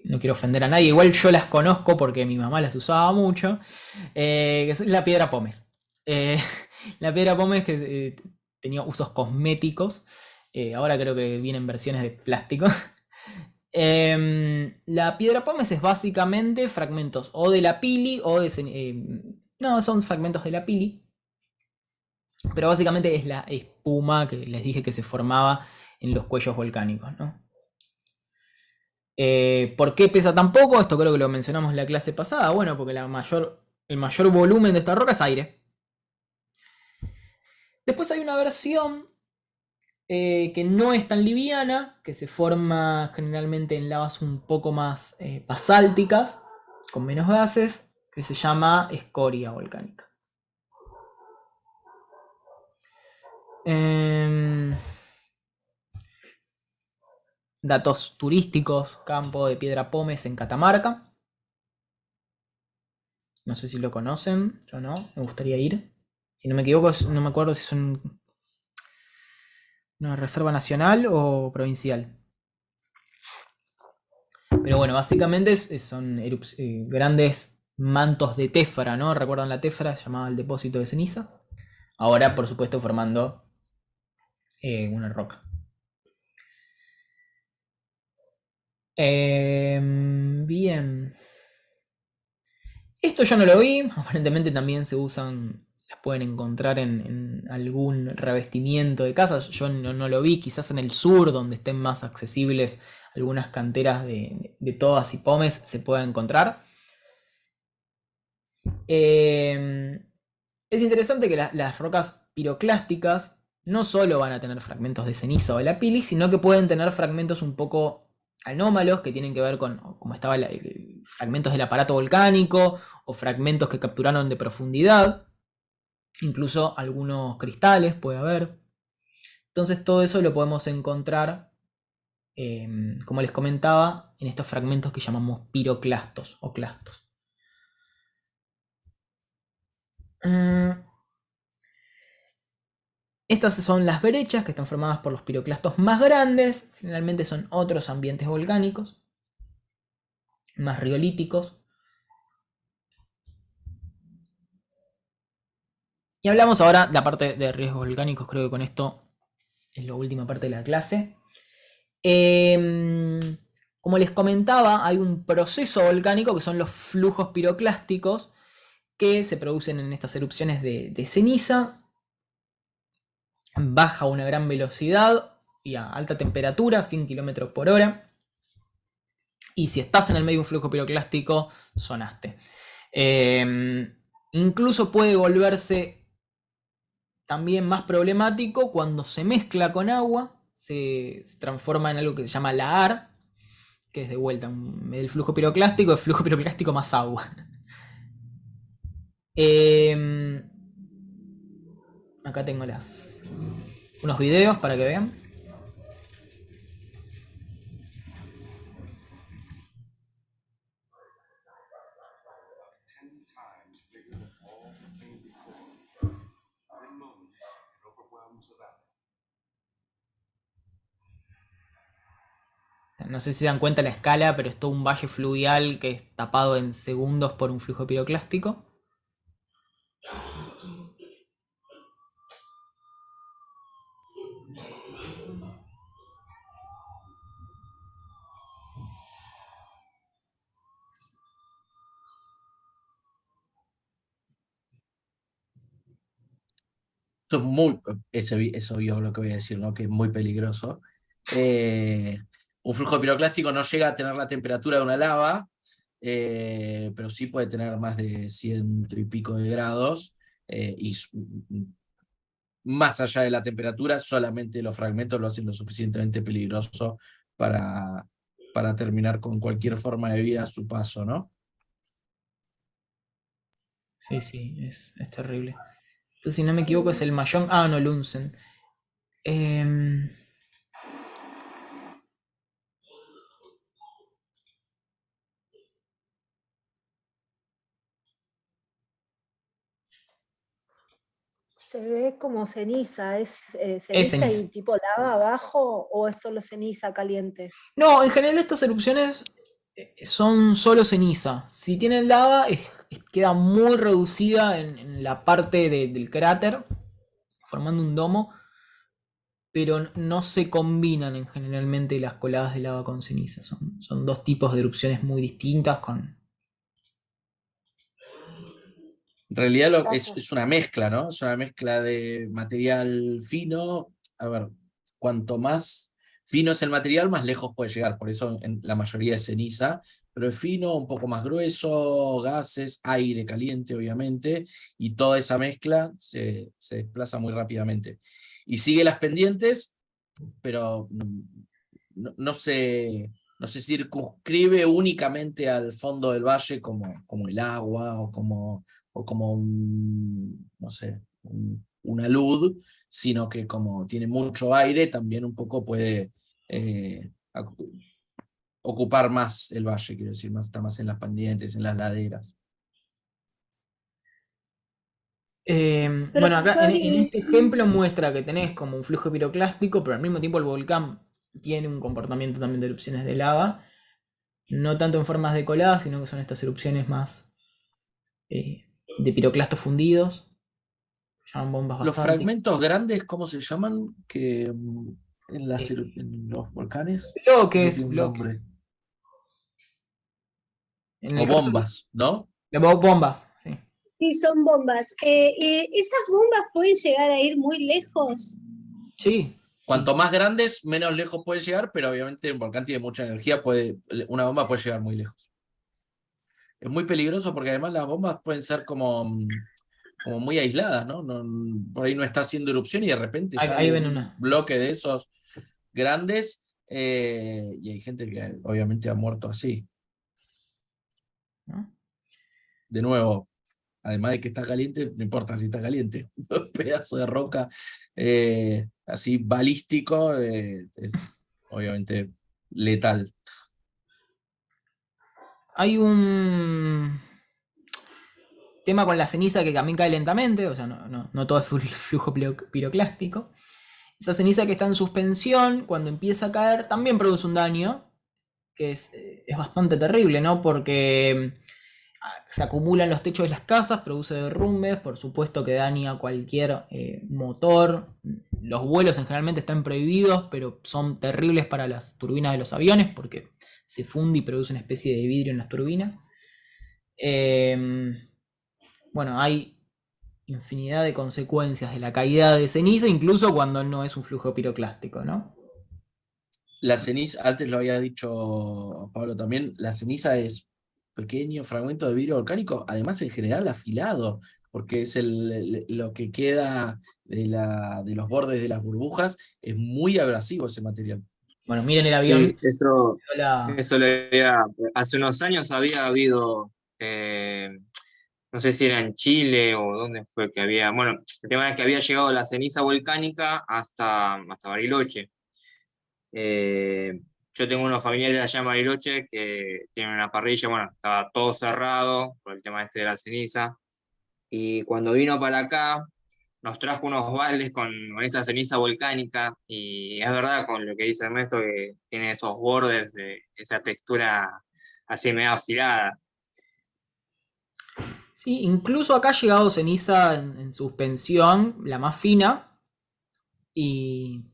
no quiero ofender a nadie. Igual yo las conozco porque mi mamá las usaba mucho, que es la piedra pómez. La piedra pómez que tenía usos cosméticos. Ahora creo que vienen versiones de plástico. La piedra pómez es básicamente fragmentos o de la pili o de... no, son fragmentos de la pili. Pero básicamente es la espuma que les dije que se formaba en los cuellos volcánicos, ¿no? ¿Por qué pesa tan poco? Esto creo que lo mencionamos en la clase pasada. Bueno, porque el mayor volumen de esta roca es aire. Después hay una versión que no es tan liviana, que se forma generalmente en lavas un poco más basálticas, con menos gases, que se llama escoria volcánica. Datos turísticos: campo de piedra pómez en Catamarca. No sé si lo conocen, yo no, me gustaría ir. Si no me equivoco, no me acuerdo si es una reserva nacional o provincial. Pero bueno, básicamente son grandes mantos de téfara, ¿no? ¿Recuerdan la téfara? Se llamaba el depósito de ceniza. Ahora, por supuesto, formando una roca. Bien. Esto yo no lo vi. Aparentemente también se usan, las pueden encontrar en algún revestimiento de casas. Yo no lo vi. Quizás en el sur, donde estén más accesibles algunas canteras de todas y pomes, se pueda encontrar. Es interesante que las rocas piroclásticas no solo van a tener fragmentos de ceniza o de la pili, sino que pueden tener fragmentos un poco anómalos que tienen que ver con, como estaba fragmentos del aparato volcánico o fragmentos que capturaron de profundidad, incluso algunos cristales puede haber. Entonces todo eso lo podemos encontrar, como les comentaba, en estos fragmentos que llamamos piroclastos o clastos. Estas son las brechas que están formadas por los piroclastos más grandes. Generalmente son otros ambientes volcánicos, más riolíticos. Y hablamos ahora de la parte de riesgos volcánicos. Creo que con esto es la última parte de la clase. Como les comentaba, hay un proceso volcánico que son los flujos piroclásticos que se producen en estas erupciones de ceniza. Baja a una gran velocidad y a alta temperatura, 100 km por hora. Y si estás en el medio de un flujo piroclástico, sonaste. Incluso puede volverse también más problemático cuando se mezcla con agua, se transforma en algo que se llama lahar, que es de vuelta el flujo piroclástico, el flujo piroclástico más agua. Acá tengo unos videos para que vean. No sé si se dan cuenta la escala, pero es todo un valle fluvial que es tapado en segundos por un flujo piroclástico. Es obvio lo que voy a decir, ¿no? Que es muy peligroso. Un flujo piroclástico no llega a tener la temperatura de una lava, pero sí puede tener más de 100 y pico de grados, y más allá de la temperatura, solamente los fragmentos lo hacen lo suficientemente peligroso para terminar con cualquier forma de vida a su paso, ¿no? Sí, sí, es terrible. Entonces, si no me equivoco, es el Mayón. Ah, no, Lunsen. Se ve como ceniza, ¿es ceniza ceniza. y tipo lava abajo o es solo ceniza caliente? No, en general estas erupciones son solo ceniza. Si tienen lava, queda muy reducida en la parte del cráter, formando un domo, pero no se combinan generalmente las coladas de lava con ceniza. Son dos tipos de erupciones muy distintas. En realidad es una mezcla, ¿no? Es una mezcla de material fino. A ver, cuanto más fino es el material, más lejos puede llegar. Por eso la mayoría es ceniza, pero es fino, un poco más grueso, gases, aire caliente, obviamente, y toda esa mezcla se desplaza muy rápidamente. Y sigue las pendientes, pero no se circunscribe únicamente al fondo del valle como el agua o como no sé, una luz, sino que como tiene mucho aire, también un poco puede ocupar más el valle, quiero decir, está más en las pendientes, en las laderas. Bueno, acá Profesor, en este ejemplo muestra que tenés como un flujo piroclástico, pero al mismo tiempo el volcán tiene un comportamiento también de erupciones de lava, no tanto en formas de colada, sino que son estas erupciones más de piroclastos fundidos, se llaman bombas Los basálticas. fragmentos grandes, ¿cómo se llaman? Que en los volcanes. Eso Bloques, tiene un bloques. nombre. En O el caso bombas, ¿no? de bombas, sí. sí, son bombas. ¿Esas bombas pueden llegar a ir muy lejos? Sí. Cuanto más grandes, menos lejos pueden llegar, pero obviamente un volcán tiene mucha energía, una bomba puede llegar muy lejos. Es muy peligroso porque además las bombas pueden ser como muy aisladas, ¿no? Por ahí no está haciendo erupción y de repente Ahí sale ven un una. bloque de esos grandes y hay gente que obviamente ha muerto así. ¿No? De nuevo, además de que está caliente, no importa si está caliente, un pedazo de roca así balístico es obviamente letal. Hay un tema con la ceniza que también cae lentamente, o sea, no todo es flujo piroclástico. Esa ceniza que está en suspensión, cuando empieza a caer, también produce un daño, que es bastante terrible, ¿no? Porque se acumula en los techos de las casas, produce derrumbes, por supuesto que daña cualquier motor. Los vuelos generalmente están prohibidos, pero son terribles para las turbinas de los aviones, porque se funde y produce una especie de vidrio en las turbinas. Bueno, hay infinidad de consecuencias de la caída de ceniza, incluso cuando no es un flujo piroclástico, ¿no? La ceniza, antes lo había dicho Pablo también, la ceniza es pequeño fragmento de vidrio volcánico, además en general afilado, porque es lo que queda de los bordes de las burbujas, es muy abrasivo ese material. Bueno, miren el avión. Sí, eso La... hace unos años había habido, no sé si era en Chile o dónde fue que había, bueno, el tema es que había llegado la ceniza volcánica hasta Bariloche. Yo tengo unos familiares allá en Bariloche que tienen una parrilla, bueno, estaba todo cerrado por el tema este de la ceniza, y cuando vino para acá nos trajo unos baldes con esa ceniza volcánica, y es verdad con lo que dice Ernesto, que tiene esos bordes, de esa textura así medio afilada. Sí, incluso acá ha llegado ceniza en suspensión, la más fina, y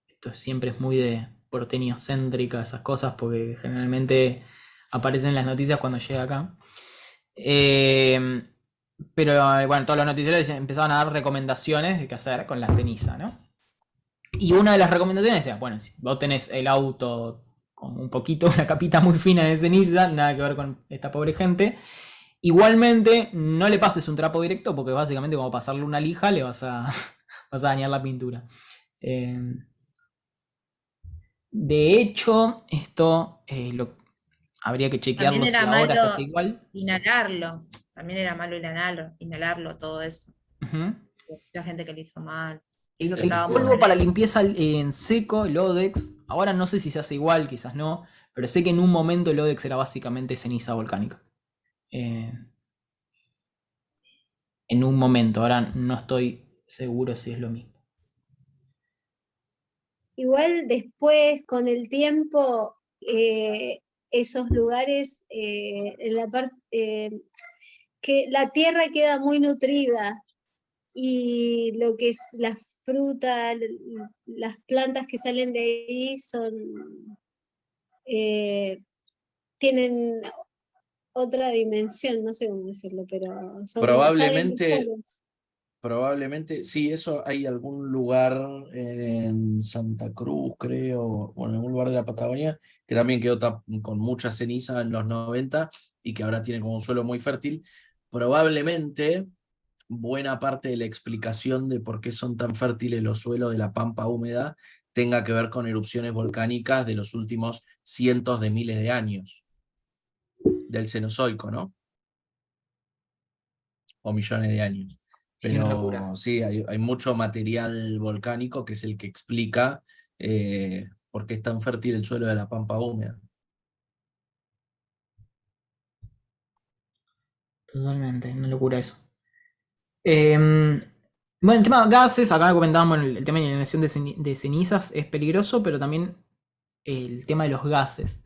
esto siempre es muy de porteño-céntrica, esas cosas, porque generalmente aparecen en las noticias cuando llega acá. Pero bueno, todos los noticieros empezaban a dar recomendaciones de qué hacer con la ceniza, ¿no? Y una de las recomendaciones era, bueno, si vos tenés el auto con un poquito, una capita muy fina de ceniza, nada que ver con esta pobre gente. Igualmente, no le pases un trapo directo porque básicamente como pasarle una lija le vas a dañar la pintura. De hecho, esto habría que chequearlo También si era ahora se malo hace igual. inhalarlo. También era malo inhalarlo, todo eso. Ujú. Mucha gente que le hizo mal. El Hizo que estaba muy polvo mal para hecho. limpieza en seco, el Odex, ahora no sé si se hace igual, quizás no, pero sé que en un momento el Odex era básicamente ceniza volcánica. En un momento, ahora no estoy seguro si es lo mismo. Igual después, con el tiempo, esos lugares, en la parte, que la tierra queda muy nutrida y lo que es la fruta, las plantas que salen de ahí tienen otra dimensión, no sé cómo decirlo, pero salen mejores. Probablemente, sí, eso hay algún lugar en Santa Cruz, creo, o en algún lugar de la Patagonia, que también quedó con mucha ceniza en los 90 y que ahora tiene como un suelo muy fértil. Probablemente buena parte de la explicación de por qué son tan fértiles los suelos de la pampa húmeda tenga que ver con erupciones volcánicas de los últimos cientos de miles de años, del Cenozoico, ¿no? O millones de años. Sí, una locura. Pero sí, hay mucho material volcánico que es el que explica por qué es tan fértil el suelo de la pampa húmeda. Totalmente, una locura eso. Bueno, el tema de gases, acá comentábamos el tema de la inhalación de cenizas es peligroso, pero también el tema de los gases.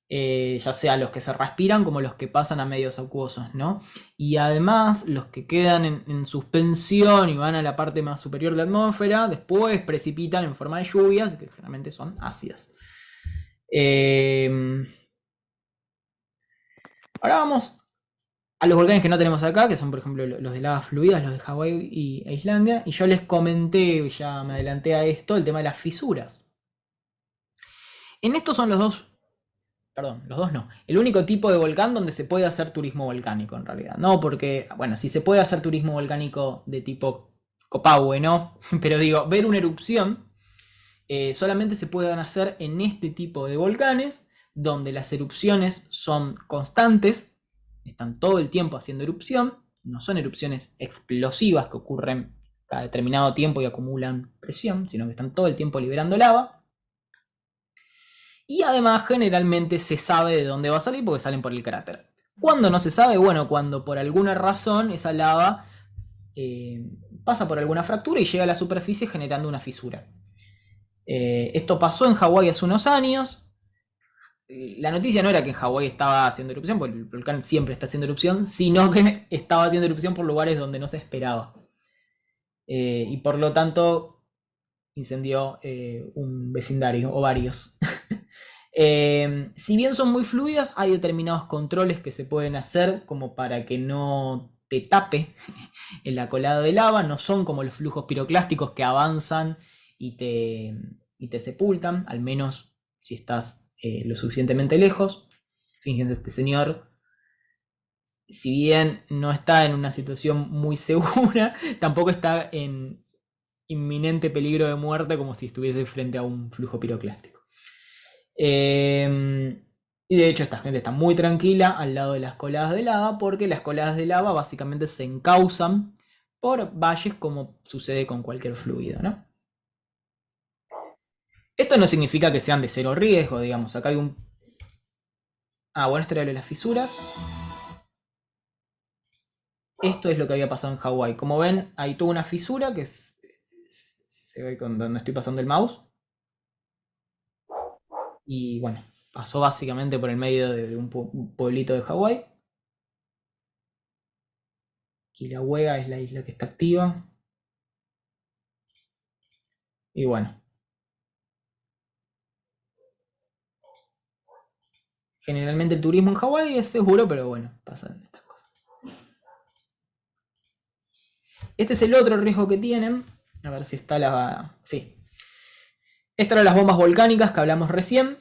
Ya sea los que se respiran como los que pasan a medios acuosos, ¿no? Y además los que quedan en suspensión y van a la parte más superior de la atmósfera, después precipitan en forma de lluvias, que generalmente son ácidas. Ahora vamos a los volcanes que no tenemos acá, que son por ejemplo los de lavas fluidas, los de Hawái e Islandia, y yo les comenté, ya me adelanté a esto, el tema de las fisuras. En estos son los dos no. El único tipo de volcán donde se puede hacer turismo volcánico, en realidad. No, porque, bueno, si se puede hacer turismo volcánico de tipo Copahue, ¿no? Pero digo, ver una erupción solamente se pueden hacer en este tipo de volcanes, donde las erupciones son constantes, están todo el tiempo haciendo erupción, no son erupciones explosivas que ocurren cada determinado tiempo y acumulan presión, sino que están todo el tiempo liberando lava. Y además generalmente se sabe de dónde va a salir porque salen por el cráter. ¿Cuándo no se sabe? Bueno, cuando por alguna razón esa lava pasa por alguna fractura y llega a la superficie generando una fisura. Esto pasó en Hawái hace unos años. La noticia no era que en Hawái estaba haciendo erupción, porque el volcán siempre está haciendo erupción, sino que estaba haciendo erupción por lugares donde no se esperaba. Y por lo tanto incendió un vecindario o varios. Si bien son muy fluidas, hay determinados controles que se pueden hacer como para que no te tape en la colada de lava. No son como los flujos piroclásticos que avanzan y te sepultan, al menos si estás lo suficientemente lejos. Fíjense, este señor, si bien no está en una situación muy segura, tampoco está en inminente peligro de muerte como si estuviese frente a un flujo piroclástico. Y de hecho esta gente está muy tranquila al lado de las coladas de lava, porque las coladas de lava básicamente se encausan por valles como sucede con cualquier fluido, ¿no? Esto no significa que sean de cero riesgo, digamos. Acá hay un... bueno, esto era lo de las fisuras. Esto es lo que había pasado en Hawái. Como ven, hay toda una fisura que se ve con donde estoy pasando el mouse. Y bueno, pasó básicamente por el medio de un pueblito de Hawái. Kilauea es la isla que está activa. Y bueno. Generalmente el turismo en Hawái es seguro, pero bueno, pasan estas cosas. Este es el otro riesgo que tienen. A ver si está la... Sí. Estas eran las bombas volcánicas que hablamos recién.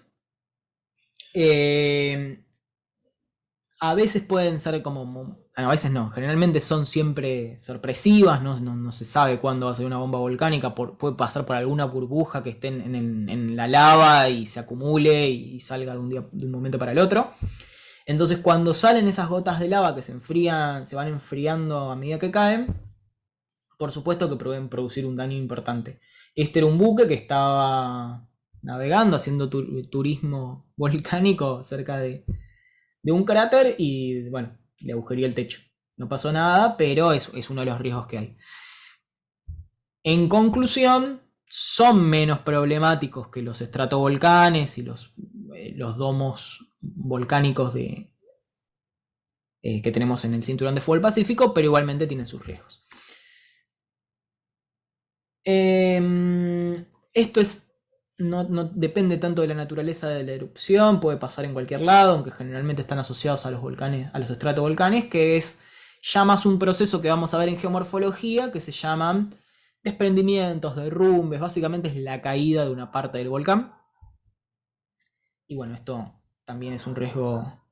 A veces pueden ser como... A veces no, generalmente son siempre sorpresivas, no se sabe cuándo va a ser una bomba volcánica, puede pasar por alguna burbuja que esté en la lava y se acumule y salga de un momento para el otro. Entonces cuando salen esas gotas de lava que se enfrían, se van enfriando a medida que caen, por supuesto que pueden producir un daño importante. Este era un buque que estaba navegando, haciendo turismo volcánico cerca de un cráter y bueno, le agujería el techo. No pasó nada, pero es uno de los riesgos que hay. En conclusión, son menos problemáticos que los estratovolcanes y los domos volcánicos que tenemos en el cinturón de fuego del Pacífico, pero igualmente tienen sus riesgos. Esto no depende tanto de la naturaleza de la erupción, puede pasar en cualquier lado, aunque generalmente están asociados a los volcanes, a los estratovolcanes, que es ya más un proceso que vamos a ver en geomorfología, que se llaman desprendimientos, derrumbes, básicamente es la caída de una parte del volcán. Y bueno, esto también es un riesgo.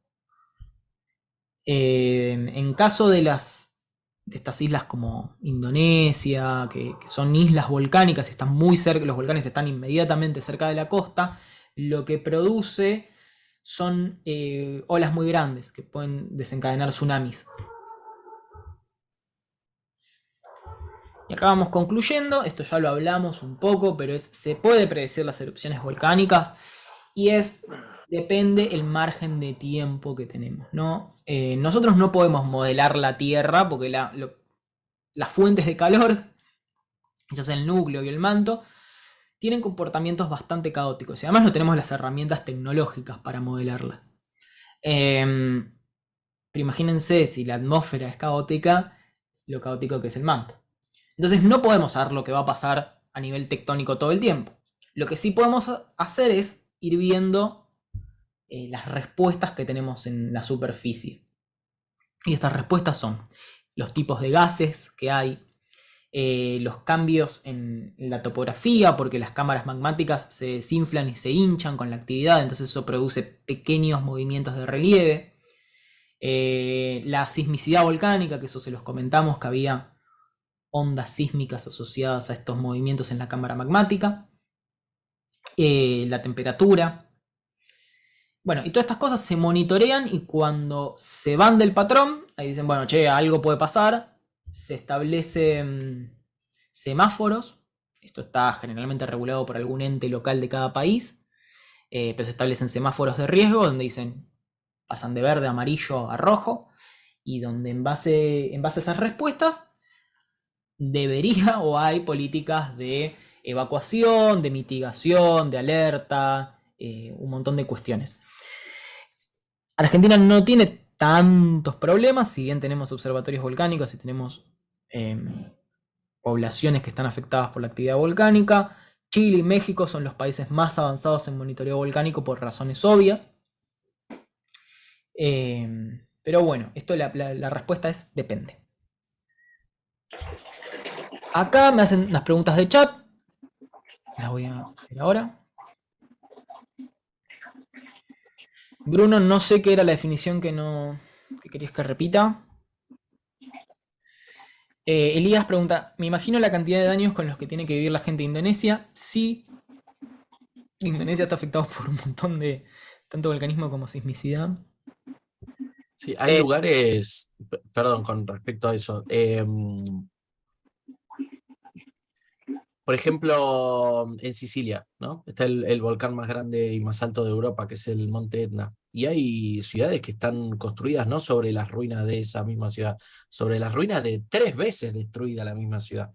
En caso de estas islas como Indonesia, que son islas volcánicas, están muy cerca, los volcanes están inmediatamente cerca de la costa, lo que produce son olas muy grandes que pueden desencadenar tsunamis. Y acá vamos concluyendo, esto ya lo hablamos un poco, pero se puede predecir las erupciones volcánicas y depende el margen de tiempo que tenemos, ¿no? Nosotros no podemos modelar la Tierra porque las fuentes de calor, ya sea el núcleo y el manto, tienen comportamientos bastante caóticos. Y además no tenemos las herramientas tecnológicas para modelarlas. Pero imagínense, si la atmósfera es caótica, lo caótico que es el manto. Entonces no podemos saber lo que va a pasar a nivel tectónico todo el tiempo. Lo que sí podemos hacer es ir viendo las respuestas que tenemos en la superficie. Y estas respuestas son los tipos de gases que hay, los cambios en la topografía, porque las cámaras magmáticas se desinflan y se hinchan con la actividad, entonces eso produce pequeños movimientos de relieve. La sismicidad volcánica, que eso se los comentamos, que había ondas sísmicas asociadas a estos movimientos en la cámara magmática. La temperatura. Bueno, y todas estas cosas se monitorean y cuando se van del patrón, ahí dicen, bueno, che, algo puede pasar, se establecen semáforos, esto está generalmente regulado por algún ente local de cada país, pero se establecen semáforos de riesgo donde dicen, pasan de verde a amarillo a rojo, y donde en base a esas respuestas debería o hay políticas de evacuación, de mitigación, de alerta, un montón de cuestiones. Argentina no tiene tantos problemas, si bien tenemos observatorios volcánicos y tenemos poblaciones que están afectadas por la actividad volcánica. Chile y México son los países más avanzados en monitoreo volcánico por razones obvias. Pero bueno, esto la respuesta es depende. Acá me hacen las preguntas de chat. Las voy a ver ahora. Bruno, no sé qué era la definición que querías que repita. Elías pregunta, me imagino la cantidad de daños con los que tiene que vivir la gente de Indonesia. Sí, Indonesia está afectado por un montón de tanto volcanismo como sismicidad. Sí, hay lugares, perdón, con respecto a eso. Por ejemplo, en Sicilia, ¿no? Está el volcán más grande y más alto de Europa, que es el Monte Etna. Y hay ciudades que están construidas no sobre las ruinas de esa misma ciudad, sobre las ruinas de 3 veces destruida la misma ciudad.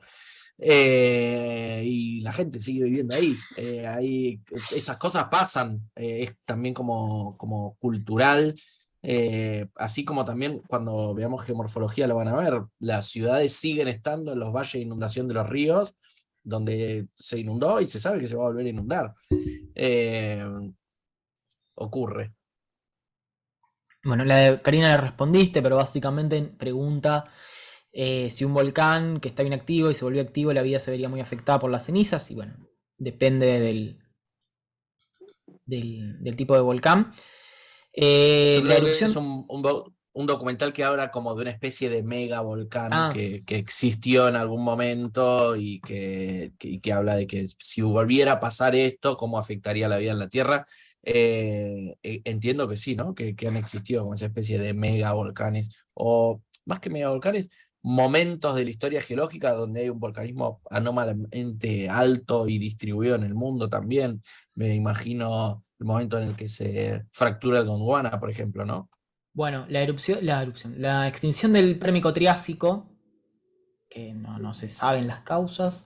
Y la gente sigue viviendo ahí. Esas cosas pasan, es también como cultural. Así como también cuando veamos geomorfología lo van a ver, las ciudades siguen estando en los valles de inundación de los ríos, donde se inundó y se sabe que se va a volver a inundar. Ocurre. Bueno, la de Karina le respondiste, pero básicamente pregunta si un volcán que está inactivo y se volvió activo, la vida se vería muy afectada por las cenizas, y bueno, depende del tipo de volcán. Yo La creo que erupción... es un documental que habla como de una especie de mega volcán que existió en algún momento y que habla de que si volviera a pasar esto, cómo afectaría la vida en la Tierra. Entiendo que sí, ¿no? Que han existido como esa especie de mega volcanes, o más que mega volcanes, momentos de la historia geológica donde hay un volcanismo anómalamente alto y distribuido en el mundo también. Me imagino el momento en el que se fractura el Gondwana, por ejemplo, ¿no? Bueno, la extinción del Pérmico Triásico, que no se saben las causas,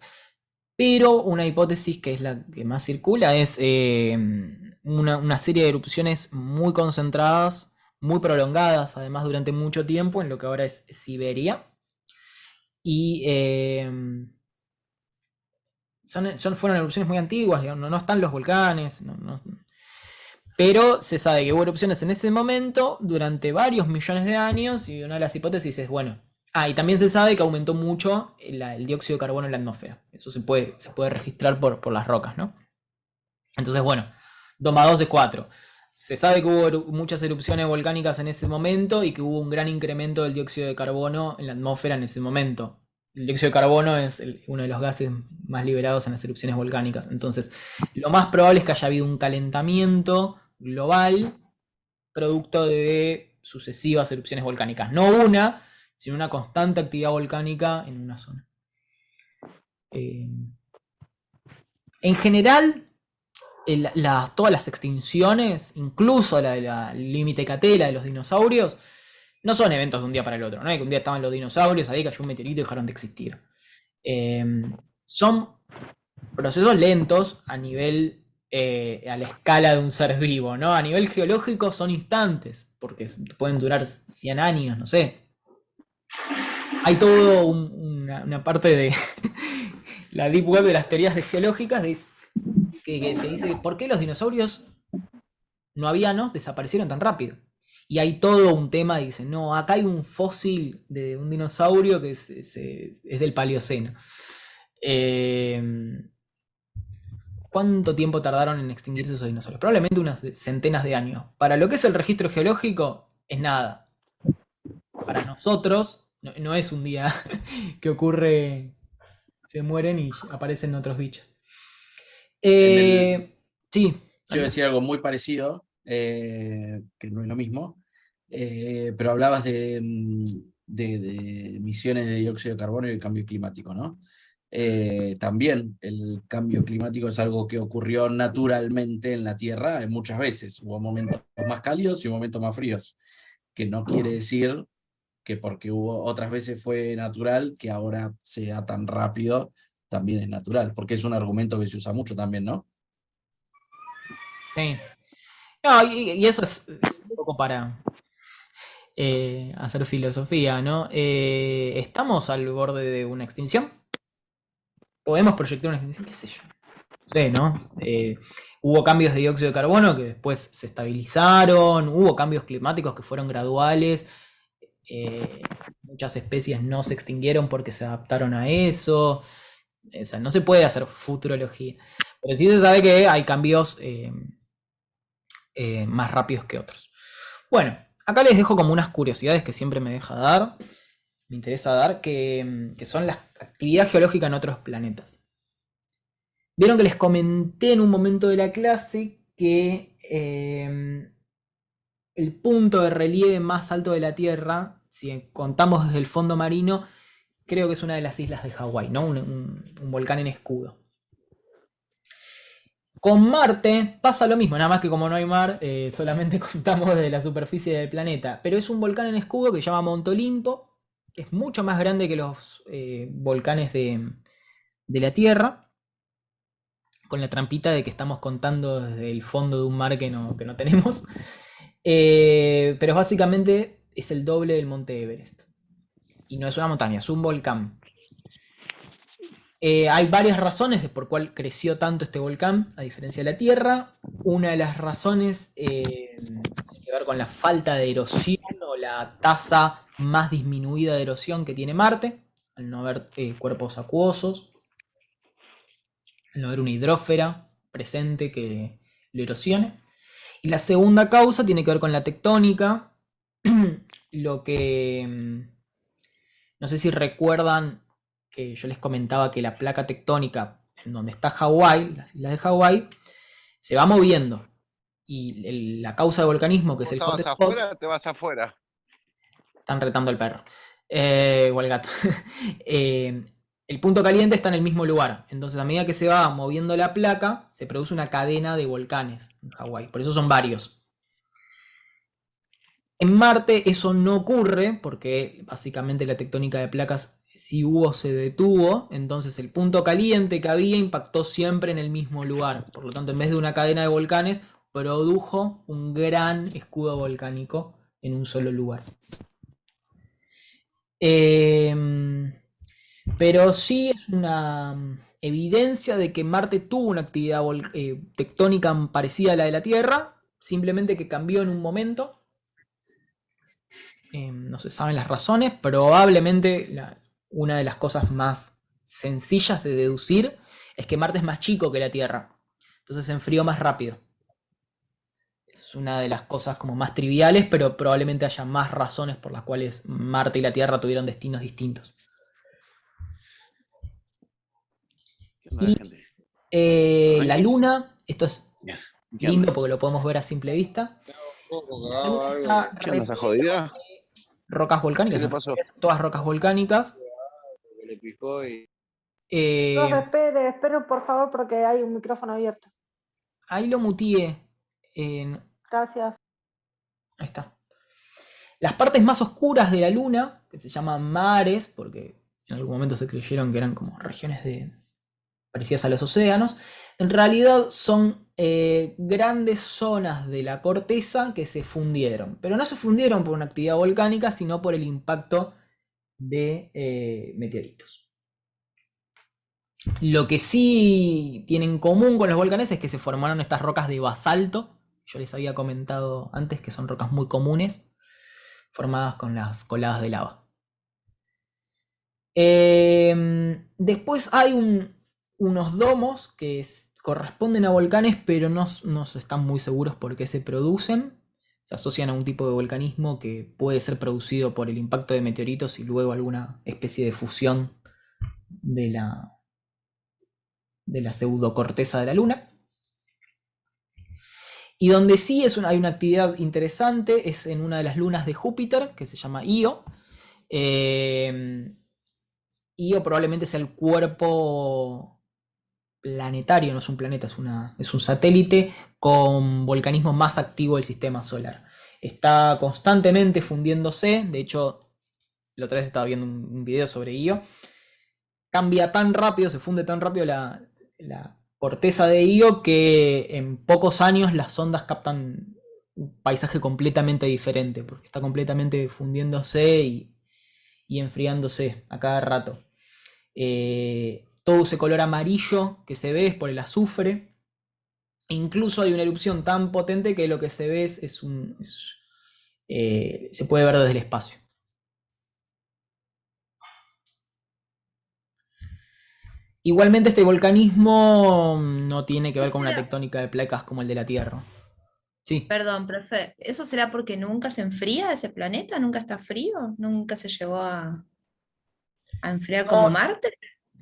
pero una hipótesis que es la que más circula es una serie de erupciones muy concentradas, muy prolongadas, además durante mucho tiempo, en lo que ahora es Siberia. Y fueron erupciones muy antiguas, digamos, no están los volcanes, pero se sabe que hubo erupciones en ese momento durante varios millones de años, y una de las hipótesis es, bueno, y también se sabe que aumentó mucho el dióxido de carbono en la atmósfera. Eso se puede registrar por las rocas, ¿no? Entonces, bueno, 2 más 2 es 4. Se sabe que hubo muchas erupciones volcánicas en ese momento y que hubo un gran incremento del dióxido de carbono en la atmósfera en ese momento. El dióxido de carbono es uno de los gases más liberados en las erupciones volcánicas. Entonces, lo más probable es que haya habido un calentamiento global producto de sucesivas erupciones volcánicas. No una, sino una constante actividad volcánica en una zona. En general, todas las extinciones, incluso la límite catela de los dinosaurios, No son eventos de un día para el otro, no es que un día estaban los dinosaurios, ahí cayó un meteorito y dejaron de existir. Son procesos lentos a nivel, a la escala de un ser vivo, ¿no? A nivel geológico son instantes, porque pueden durar 100 años, no sé. Hay todo una parte de la deep web de las teorías geológicas que te dice por qué los dinosaurios no habían, desaparecieron tan rápido. Y hay todo un tema, dicen, no, acá hay un fósil de un dinosaurio que es del Paleoceno. ¿Cuánto tiempo tardaron en extinguirse esos dinosaurios? Probablemente unas centenas de años. Para lo que es el registro geológico, es nada. Para nosotros, no es un día que ocurre, se mueren y aparecen otros bichos. Sí. Yo iba a decir algo muy parecido, que no es lo mismo, pero hablabas de emisiones de dióxido de carbono y el cambio climático, ¿no? También el cambio climático es algo que ocurrió naturalmente en la Tierra muchas veces. Hubo momentos más cálidos y momentos más fríos, que no quiere decir que porque hubo otras veces fue natural, que ahora sea tan rápido, también es natural, porque es un argumento que se usa mucho también, ¿no? Sí. No, y eso es un poco para hacer filosofía, ¿no? ¿Estamos al borde de una extinción? ¿Podemos proyectar una extinción? ¿Qué sé yo? No sé, ¿no? Hubo cambios de dióxido de carbono que después se estabilizaron, hubo cambios climáticos que fueron graduales, muchas especies no se extinguieron porque se adaptaron a eso. O sea, no se puede hacer futurología. Pero sí se sabe que hay cambios más rápidos que otros. Bueno, acá les dejo como unas curiosidades que siempre me interesa dar, que son la actividad geológica en otros planetas. Vieron que les comenté en un momento de la clase que el punto de relieve más alto de la Tierra, si contamos desde el fondo marino, creo que es una de las islas de Hawái, ¿no? Un volcán en escudo. Con Marte pasa lo mismo, nada más que como no hay mar, solamente contamos de la superficie del planeta. Pero es un volcán en escudo que se llama Monte Olimpo, que es mucho más grande que los volcanes de la Tierra, con la trampita de que estamos contando desde el fondo de un mar que no tenemos. Pero básicamente es el doble del Monte Everest. Y no es una montaña, es un volcán. Hay varias razones de por cuál creció tanto este volcán, a diferencia de la Tierra. Una de las razones tiene que ver con la falta de erosión o la tasa más disminuida de erosión que tiene Marte, al no haber cuerpos acuosos, al no haber una hidrósfera presente que lo erosione. Y la segunda causa tiene que ver con la tectónica, lo que no sé si recuerdan que yo les comentaba que la placa tectónica en donde está Hawái, las islas de Hawái, se va moviendo. Y la causa de volcanismo, que es el ¿Vos hotspot, estabas afuera o te vas afuera? están retando al perro. O al gato. El punto caliente está en el mismo lugar. Entonces, a medida que se va moviendo la placa, se produce una cadena de volcanes en Hawái. Por eso son varios. En Marte eso no ocurre, porque básicamente la tectónica de placas, si hubo, se detuvo. Entonces el punto caliente que había impactó siempre en el mismo lugar. Por lo tanto, en vez de una cadena de volcanes, produjo un gran escudo volcánico en un solo lugar. Pero sí es una evidencia de que Marte tuvo una actividad tectónica parecida a la de la Tierra, simplemente que cambió en un momento. No se saben las razones. Probablemente una de las cosas más sencillas de deducir es que Marte es más chico que la Tierra, entonces se enfrió más rápido. Es una de las cosas como más triviales, pero probablemente haya más razones por las cuales Marte y la Tierra tuvieron destinos distintos. Y la Luna, esto es lindo porque lo podemos ver a simple vista. ¿Qué onda, esa jodida? Rocas volcánicas. ¿Qué le pasó? Todas rocas volcánicas. Profe, espere por favor porque hay un micrófono abierto. Ahí lo muteé. Gracias. Ahí está. Las partes más oscuras de la Luna, que se llaman mares, porque en algún momento se creyeron que eran como regiones parecidas a los océanos, en realidad son grandes zonas de la corteza que se fundieron. Pero no se fundieron por una actividad volcánica, sino por el impacto de meteoritos. Lo que sí tienen en común con los volcanes es que se formaron estas rocas de basalto. Yo les había comentado antes que son rocas muy comunes, formadas con las coladas de lava. Después hay unos domos que corresponden a volcanes, pero no se están muy seguros por qué se producen. Se asocian a un tipo de volcanismo que puede ser producido por el impacto de meteoritos y luego alguna especie de fusión de la pseudocorteza de la Luna. Y donde sí hay una actividad interesante es en una de las lunas de Júpiter, que se llama Io. Io probablemente sea el cuerpo planetario, no es un planeta, es un satélite con volcanismo más activo del sistema solar. Está constantemente fundiéndose, de hecho, la otra vez estaba viendo un video sobre Io. Cambia tan rápido, se funde tan rápido la corteza de Io que en pocos años las sondas captan un paisaje completamente diferente, porque está completamente fundiéndose y enfriándose a cada rato. Todo ese color amarillo que se ve es por el azufre. Incluso hay una erupción tan potente que lo que se ve se puede ver desde el espacio. Igualmente este volcanismo no tiene que ver con una tectónica de placas como el de la Tierra. Sí. Perdón, profe, ¿eso será porque nunca se enfría ese planeta? ¿Nunca está frío? ¿Nunca se llegó a enfriar como Marte?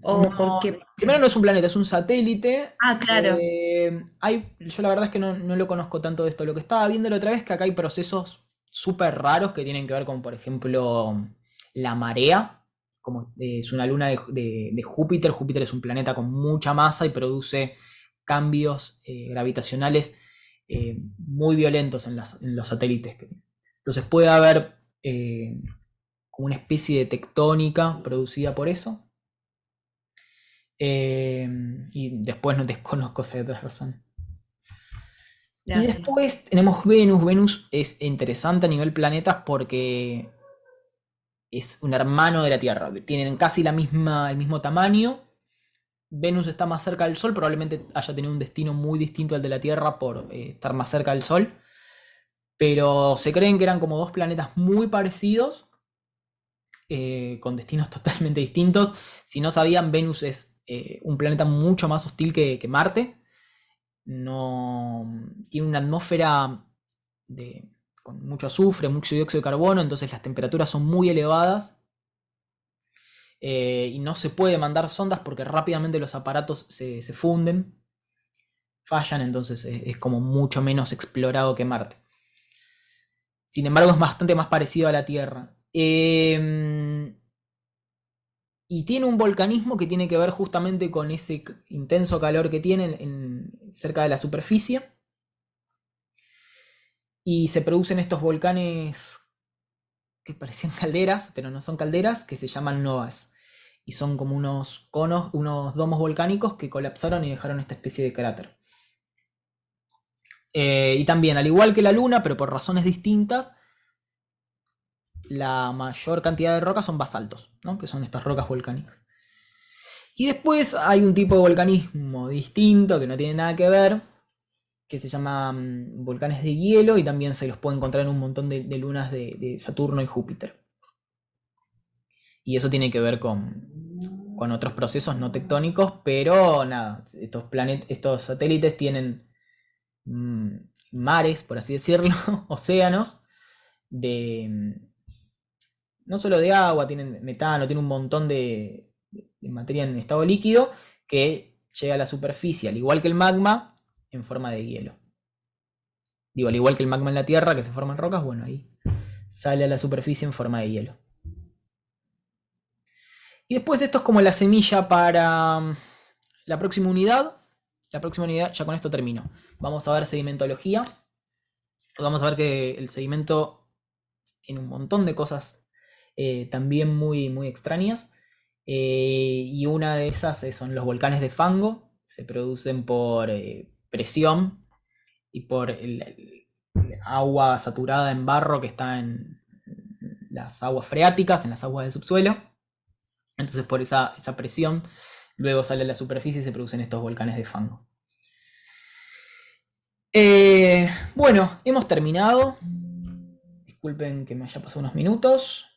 ¿O porque... Primero no es un planeta, es un satélite. Ah, claro. Yo la verdad es que no lo conozco tanto de esto. Lo que estaba viendo la otra vez es que acá hay procesos súper raros que tienen que ver con, por ejemplo, la marea. Como es una luna de Júpiter. Júpiter es un planeta con mucha masa y produce cambios gravitacionales muy violentos en los satélites. Entonces puede haber como una especie de tectónica producida por eso. Y después no desconozco si hay otras razones. Y después tenemos Venus. Venus es interesante a nivel planetas porque es un hermano de la Tierra. Tienen casi el mismo tamaño. Venus está más cerca del Sol. Probablemente haya tenido un destino muy distinto al de la Tierra por estar más cerca del Sol. Pero se creen que eran como dos planetas muy parecidos, con destinos totalmente distintos. Si no sabían, Venus es un planeta mucho más hostil que Marte. Tiene una atmósfera con mucho azufre, mucho dióxido de carbono, entonces las temperaturas son muy elevadas. Y no se puede mandar sondas porque rápidamente los aparatos se funden, fallan, entonces es como mucho menos explorado que Marte. Sin embargo, es bastante más parecido a la Tierra. Y tiene un volcanismo que tiene que ver justamente con ese intenso calor que tiene cerca de la superficie. Y se producen estos volcanes que parecían calderas, pero no son calderas, que se llaman novas. Y son como unos conos, unos domos volcánicos que colapsaron y dejaron esta especie de cráter. Y también, al igual que la Luna, pero por razones distintas, la mayor cantidad de rocas son basaltos, ¿no? Que son estas rocas volcánicas. Y después hay un tipo de volcanismo distinto que no tiene nada que ver, que se llama volcanes de hielo, y también se los puede encontrar en un montón de lunas de Saturno y Júpiter. Y eso tiene que ver con otros procesos no tectónicos, pero nada, estos satélites tienen mares, por así decirlo, océanos, no solo de agua, tienen metano, tienen un montón de materia en estado líquido que llega a la superficie, al igual que el magma, en forma de hielo. Digo, al igual que el magma en la Tierra, que se forma en rocas, bueno, ahí sale a la superficie en forma de hielo. Y después esto es como la semilla para la próxima unidad. La próxima unidad, ya con esto termino. Vamos a ver sedimentología. Vamos a ver que el sedimento tiene un montón de cosas también muy, muy extrañas. Y una de esas son los volcanes de fango. Se producen por presión y por el agua saturada en barro que está en las aguas freáticas, en las aguas del subsuelo. Entonces por esa presión luego sale a la superficie y se producen estos volcanes de fango. Bueno, hemos terminado. Disculpen que me haya pasado unos minutos.